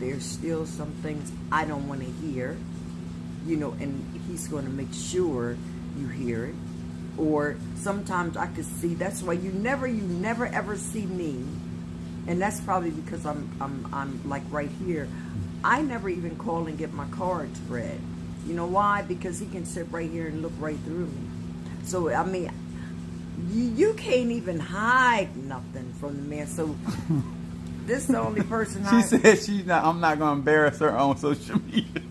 There's still some things I don't want to hear, and he's going to make sure you hear it. Or sometimes I could see. That's why you never ever see me, and that's probably because I'm like right here. I never even call and get my cards read. You know why? Because he can sit right here and look right through me. So, I mean, you can't even hide nothing from the man. So, this is the only person She said I'm not going to embarrass her on social media.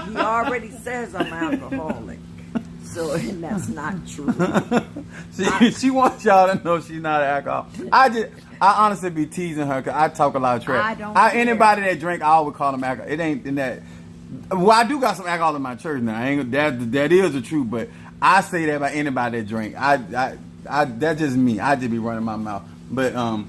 He already says I'm alcoholic. So, and that's not true. She wants y'all to know she's not an alcoholic. I honestly be teasing her because I talk a lot of trash. I don't care. Anybody that drink, I always call them alcohol. It ain't in that. Well, I do got some alcohol in my church now. That is the truth, but I say that about anybody that drink. That's just me. I just be running my mouth. But the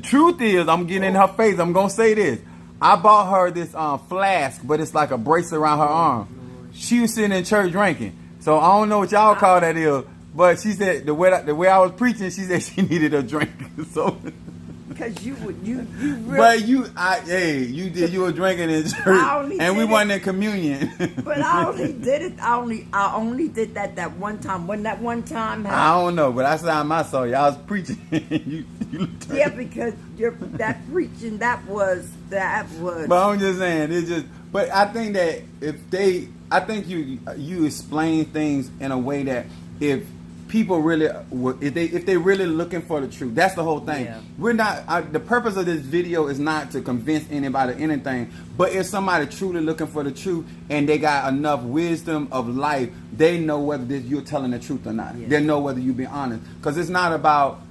truth is, I'm getting in her face. I'm gonna say this. I bought her this flask, but it's like a bracelet around her arm. She was sitting in church drinking. So I don't know what y'all call that is, but she said the way I was preaching, she said she needed a drink. So because you really. But you were drinking in church, and we weren't in communion. But I only did it. I only did that one time. When that one time happened. I don't know, but that's the time I saw you. I was preaching. you Yeah, because that preaching that was. But I'm just saying, it's just. But I think that I think you explain things in a way that if people really, if they really looking for the truth, that's the whole thing. Yeah. We're not. The purpose of this video is not to convince anybody anything. But if somebody truly looking for the truth and they got enough wisdom of life, they know whether you're telling the truth or not. Yeah. They know whether you're being honest, because it's not about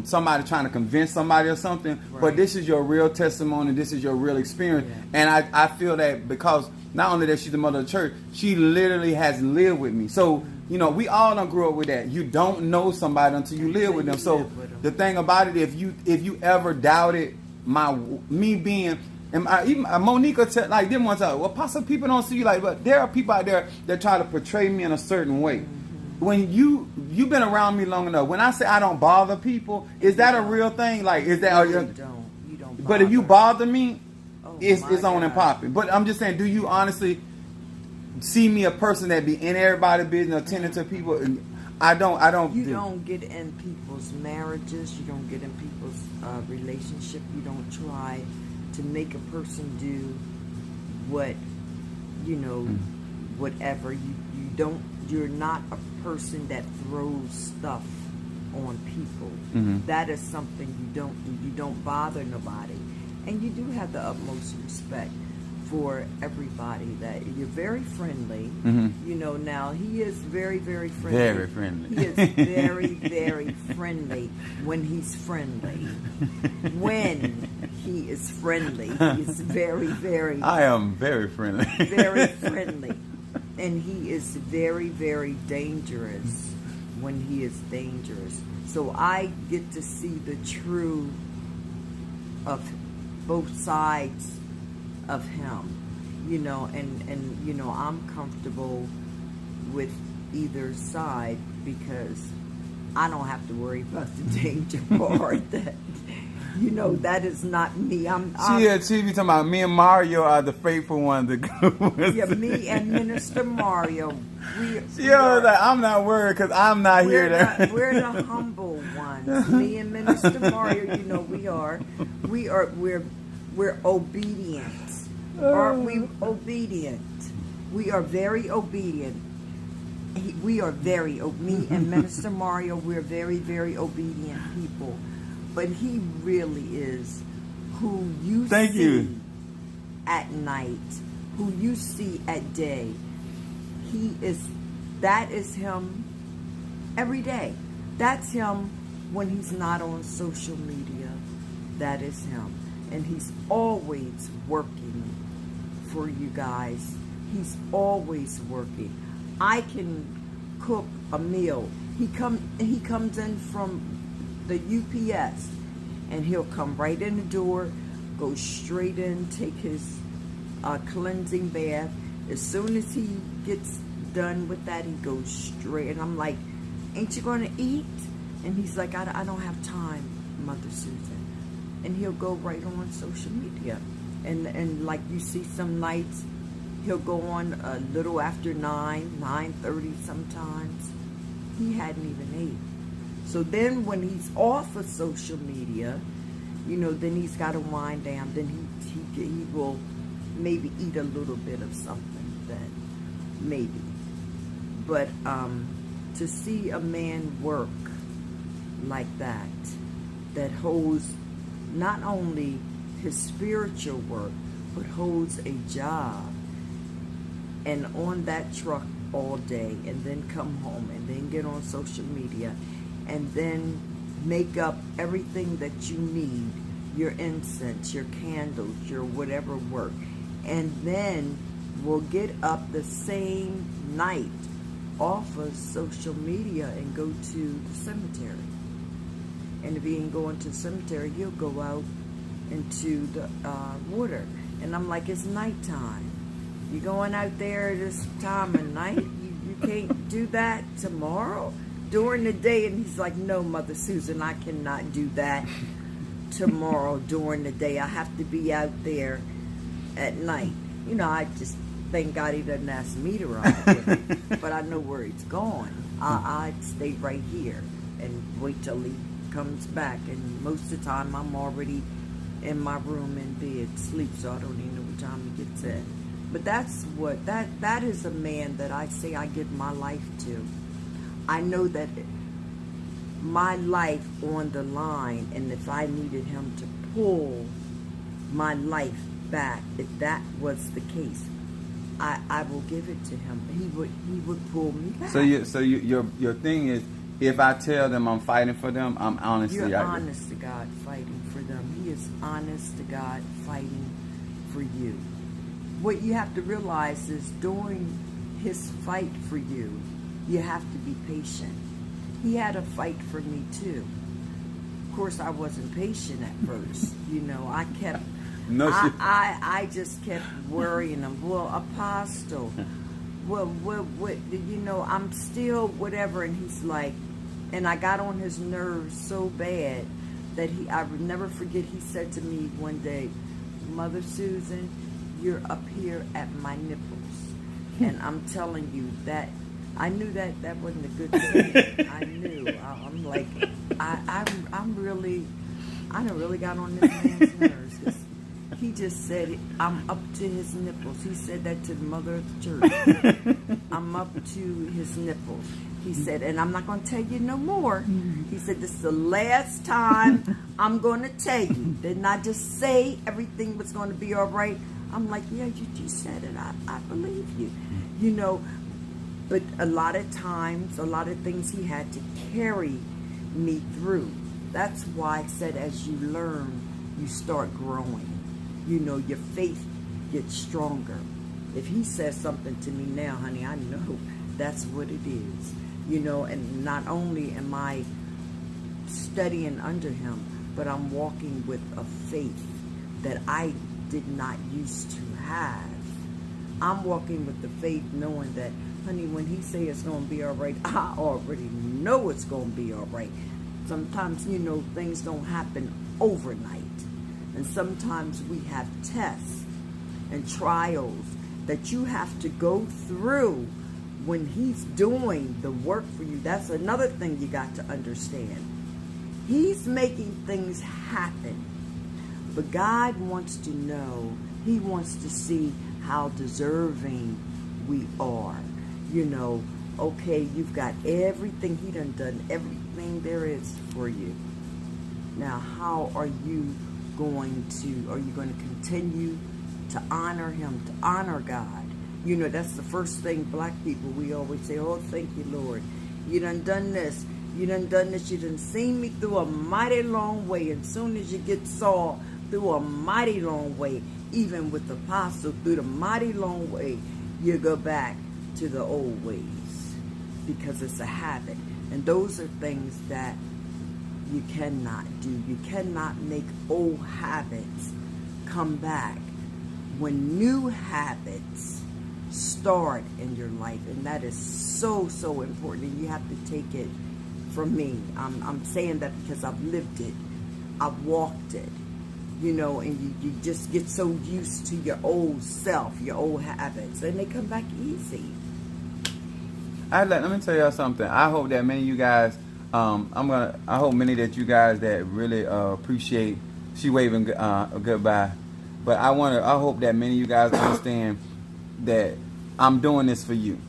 somebody trying to convince somebody or something, right. But this is your real testimony, this is your real experience. Yeah. And I feel that because not only that she's the mother of the church, she literally has lived with me. So, we all don't grow up with that. You don't know somebody until you live with them. So the thing about it, if you ever doubted me being, and even Monica didn't want to tell, well, possibly people don't see you but there are people out there that try to portray me in a certain way. When you've been around me long enough, when I say I don't bother people, is that a real thing? Is that you don't but if you bother me, it's on and God. popping. But I'm just saying, do you honestly see me a person that be in everybody's business, attending to people? I don't. You don't get in people's marriages. You don't get in people's relationship. You don't try to make a person do what whatever. You don't. You're not a person that throws stuff on people. Mm-hmm. That is something you don't do. You don't bother nobody, and you do have the utmost respect for everybody. That you're very friendly. Mm-hmm. Now he is very, very friendly. Very friendly. He is very, very friendly when he's friendly. When he is friendly, he is very, very. I am very friendly. Very friendly. And he is very, very dangerous when he is dangerous. So I get to see the true of both sides of him, and I'm comfortable with either side because I don't have to worry about the danger part. That is not me. She be talking about me and Mario are the faithful ones. Yeah, me and Minister Mario. I'm not worried because I'm not here. We're the humble ones. Me and Minister Mario. We're obedient. Aren't we obedient? We are very obedient. Me and Minister Mario, we're very, very obedient people. But he really is who you see at night, who you see at day. That is him every day. That's him when he's not on social media. That is him. And he's always working for you guys. He's always working. I can cook a meal. He comes in from the UPS, and he'll come right in the door, go straight in, take his cleansing bath. As soon as he gets done with that, he goes straight. And I'm like, ain't you going to eat? And he's like, I don't have time, Mother Susan. And he'll go right on social media. And like you see some nights, he'll go on a little after 9:30 sometimes. He hadn't even ate. So then when he's off of social media, then he's got to wind down. Then he will maybe eat a little bit of something then, maybe. But to see a man work like that holds not only his spiritual work, but holds a job, and on that truck all day, and then come home, and then get on social media, and then make up everything that you need, your incense, your candles, your whatever work, and then will get up the same night off of social media and go to the cemetery. And if he ain't going to the cemetery, he'll go out into the water. And I'm like, it's nighttime. You going out there this time of night? You can't do that tomorrow? During the day? And he's like, no, Mother Susan, I cannot do that tomorrow during the day. I have to be out there at night. You know, I just thank God he doesn't ask me to ride with him, but I know where he's going. I'd stay right here and wait till he comes back. And most of the time, I'm already in my room in bed, sleep, so I don't even know what time he gets in. But that's what that is a man that I say I give my life to. I know that my life on the line, and if I needed him to pull my life back, if that was the case, I will give it to him. He would pull me back. So your thing is, if I tell them I'm fighting for them, I'm honestly You're honest to God fighting for them. He is honest to God fighting for you. What you have to realize is during his fight for you, you have to be patient. He had a fight for me too. Of course, I wasn't patient at first. You know, I kept. I just kept worrying him. Well, Apostle, what? You know, I'm still whatever. And he's like, and I got on his nerves so bad that I would never forget. He said to me one day, Mother Susan, you're up here at my nipples. And I'm telling you that I knew that wasn't a good thing. I knew. I'm like, I done really got on this man's nerves. He just said, I'm up to his nipples. He said that to the mother of the church. I'm up to his nipples. He said, and I'm not going to tell you no more. He said, this is the last time I'm going to tell you. Didn't I just say everything was going to be all right? I'm like, yeah, you said it. I believe you. You know, but a lot of times, a lot of things he had to carry me through. That's why I said as you learn, you start growing. You know, your faith gets stronger. If he says something to me now, honey, I know that's what it is. You know, and not only am I studying under him, but I'm walking with a faith that I did not used to have. I'm walking with the faith knowing that, honey, when he say it's going to be all right, I already know it's going to be all right. Sometimes, you know, things don't happen overnight. And sometimes we have tests and trials that you have to go through when he's doing the work for you. That's another thing you got to understand. He's making things happen. But God wants to know, he wants to see how deserving we are. You know, okay, you've got everything. He done everything there is for you. Now, how are you going to continue to honor him, to honor God? You know, that's the first thing black people, we always say, oh, thank you, Lord. You done this. You done this. You done seen me through a mighty long way. And soon as you get saw through a mighty long way, even with the apostle through the mighty long way, you go back to the old ways because it's a habit. And those are things that you cannot do. You cannot make old habits come back when new habits start in your life. And that is so, so important. And you have to take it from me. I'm saying that because I've lived it. I've walked it. You know, and you just get so used to your old self, your old habits, and they come back easy. Let me tell y'all something. I hope that many of you guys, I hope many that you guys that really appreciate, she waving goodbye, but I hope that many of you guys understand that I'm doing this for you.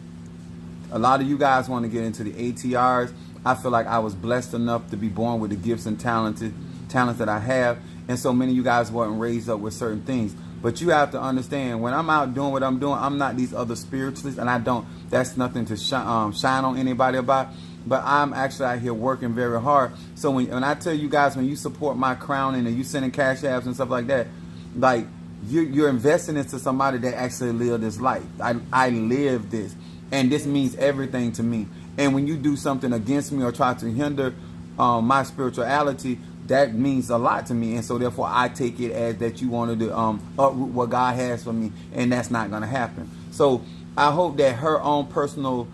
A lot of you guys want to get into the ATRs. I feel like I was blessed enough to be born with the gifts and talents that I have. And so many of you guys weren't raised up with certain things. But you have to understand, when I'm out doing what I'm doing, I'm not these other spiritualists. And that's nothing to shine on anybody about. But I'm actually out here working very hard. So when I tell you guys, when you support my crowning and you sending cash apps and stuff like that, like you're investing into somebody that actually lived this life. I live this. And this means everything to me. And when you do something against me or try to hinder my spirituality, that means a lot to me. And so therefore I take it as that you wanted to uproot what God has for me, and that's not going to happen. So I hope that her own personal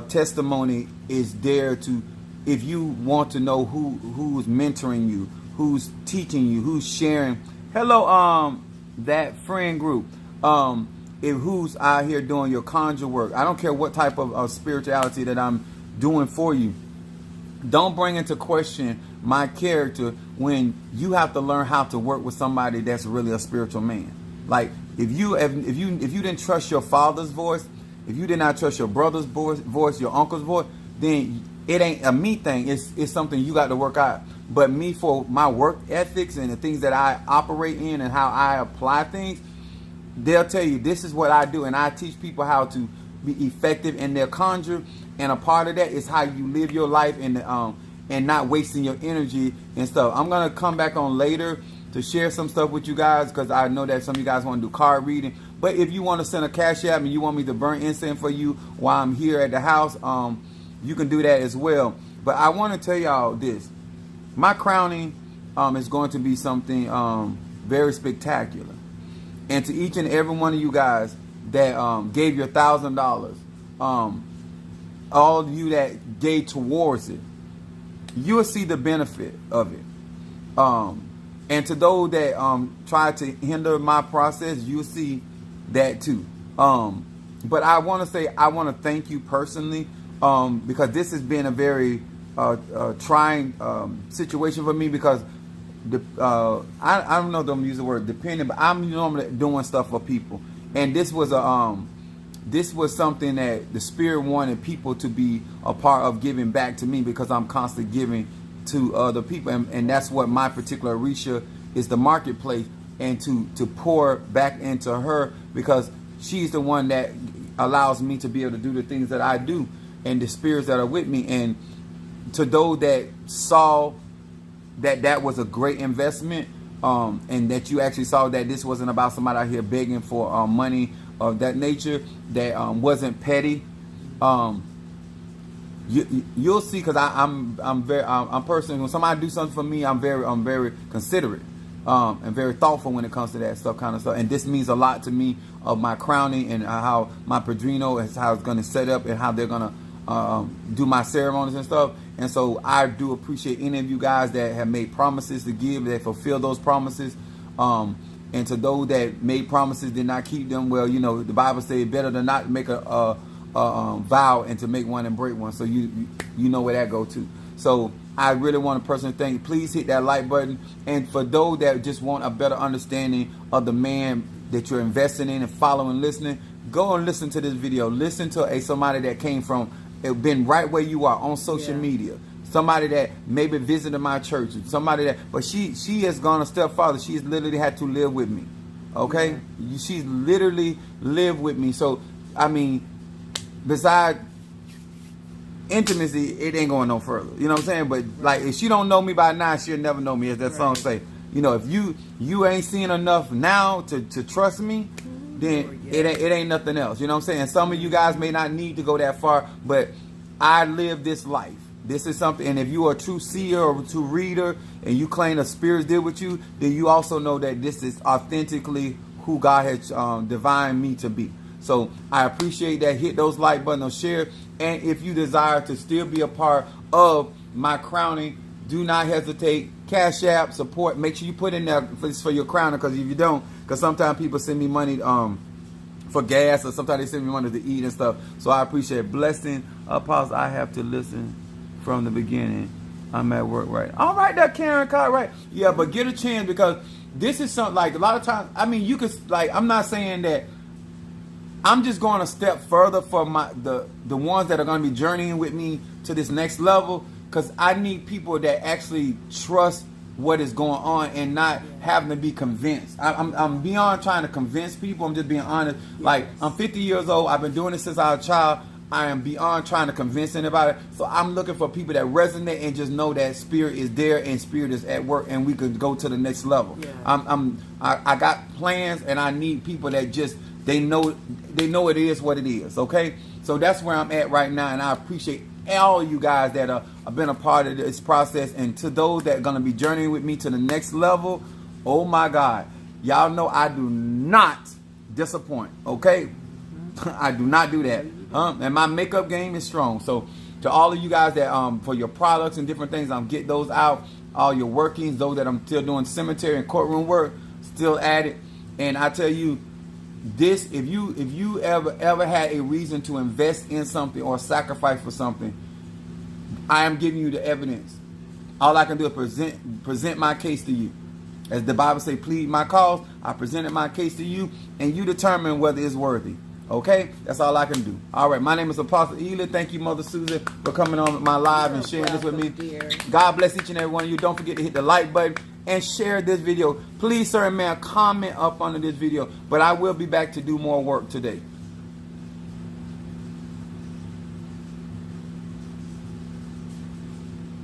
testimony is there to, if you want to know who's mentoring you, who's teaching you, who's sharing. Hello, that friend group. If who's out here doing your conjure work. I don't care what type of spirituality that I'm doing for you. Don't bring into question my character when you have to learn how to work with somebody that's really a spiritual man. Like if you didn't trust your father's voice, if you did not trust your brother's voice, your uncle's voice, then it ain't a me thing. It's something you got to work out. But me, for my work ethics and the things that I operate in and how I apply things, they'll tell you this is what I do, and I teach people how to be effective in their conjure. And a part of that is how you live your life and not wasting your energy and stuff. I'm gonna come back on later to share some stuff with you guys because I know that some of you guys want to do card reading. But if you want to send a cash app and you want me to burn incense for you while I'm here at the house, you can do that as well. But I want to tell y'all this: my crowning is going to be something very spectacular. And to each and every one of you guys that gave your $1,000, all of you that gave towards it, you'll see the benefit of it. And to those that try to hinder my process, you'll see that too. But I want to say, I want to thank you personally because this has been a very trying situation for me because I don't know if I'm gonna use the word dependent, but I'm normally doing stuff for people, and this was something that the Spirit wanted people to be a part of giving back to me because I'm constantly giving to other people, and that's what my particular Arisha is, the marketplace, and to pour back into her because she's the one that allows me to be able to do the things that I do, and the spirits that are with me. And to those that saw that was a great investment, and that you actually saw that this wasn't about somebody out here begging for money of that nature, that wasn't petty. You'll see, because I'm personally, when somebody do something for me, I'm very considerate and very thoughtful when it comes to that kind of stuff. And this means a lot to me of my crowning and how my padrino is, how it's going to set up and how they're going to do my ceremonies and stuff. And so I do appreciate any of you guys that have made promises to give, that fulfill those promises. And to those that made promises, did not keep them, well, you know, the Bible says better to not make a vow and to make one and break one. So you know where that go to. So I really want to personally thank you. Please hit that like button. And for those that just want a better understanding of the man that you're investing in and following, listening, go and listen to this video. Listen to somebody that came from, been right where you are on social media. Somebody that maybe visited my church. Somebody that, but she has gone a step farther. She's literally had to live with me. Okay? Yeah. She's literally lived with me. So, I mean, besides intimacy, it ain't going no further. You know what I'm saying? But like, if she don't know me by now, she'll never know me, as that song say. You know, if you ain't seen enough now to trust me, then it ain't nothing else. You know what I'm saying? Some of you guys may not need to go that far, but I live this life. This is something, and if you are a true seer or a true reader and you claim the spirits deal with you, then you also know that this is authentically who God has divined me to be. So I appreciate that. Hit those like buttons, share. And if you desire to still be a part of my crowning, do not hesitate. Cash App, support. Make sure you put in there for your crowning, because if you don't, because sometimes people send me money for gas, or sometimes they send me money to eat and stuff. So I appreciate it. Blessing, Apostle, I have to listen from the beginning. I'm at work, right? All right, that Karen card, right? Yeah, but get a chance, because this is something, like, a lot of times, I mean, you could, like, I'm not saying that, I'm just going a step further for the ones that are going to be journeying with me to this next level, because I need people that actually trust what is going on and not having to be convinced. I'm beyond trying to convince people. I'm just being honest. Like, I'm 50 years old. I've been doing this since I was a child. I am beyond trying to convince anybody. So I'm looking for people that resonate and just know that spirit is there and spirit is at work, and we could go to the next level. Yeah. I got plans, and I need people that just, they know it is what it is. Okay, so that's where I'm at right now, and I appreciate all you guys that have been a part of this process. And to those that are going to be journeying with me to the next level, oh my God, y'all know I do not disappoint. Okay, I do not do that. And my makeup game is strong. So to all of you guys that for your products and different things, get those out. all your workings, those that I'm still doing cemetery and courtroom work, still at it. And I tell you, this, if you ever had a reason to invest in something or sacrifice for something, I am giving you the evidence. All I can do is present my case to you. As the Bible say, plead my cause. I presented my case to you, and you determine whether it's worthy. Okay? That's all I can do. All right. My name is Apostle Ely. Thank you, Mother Susan, for coming on my live and sharing this with me. Dear. God bless each and every one of you. Don't forget to hit the like button and share this video. Please, sir and ma'am, comment up under this video. But I will be back to do more work today.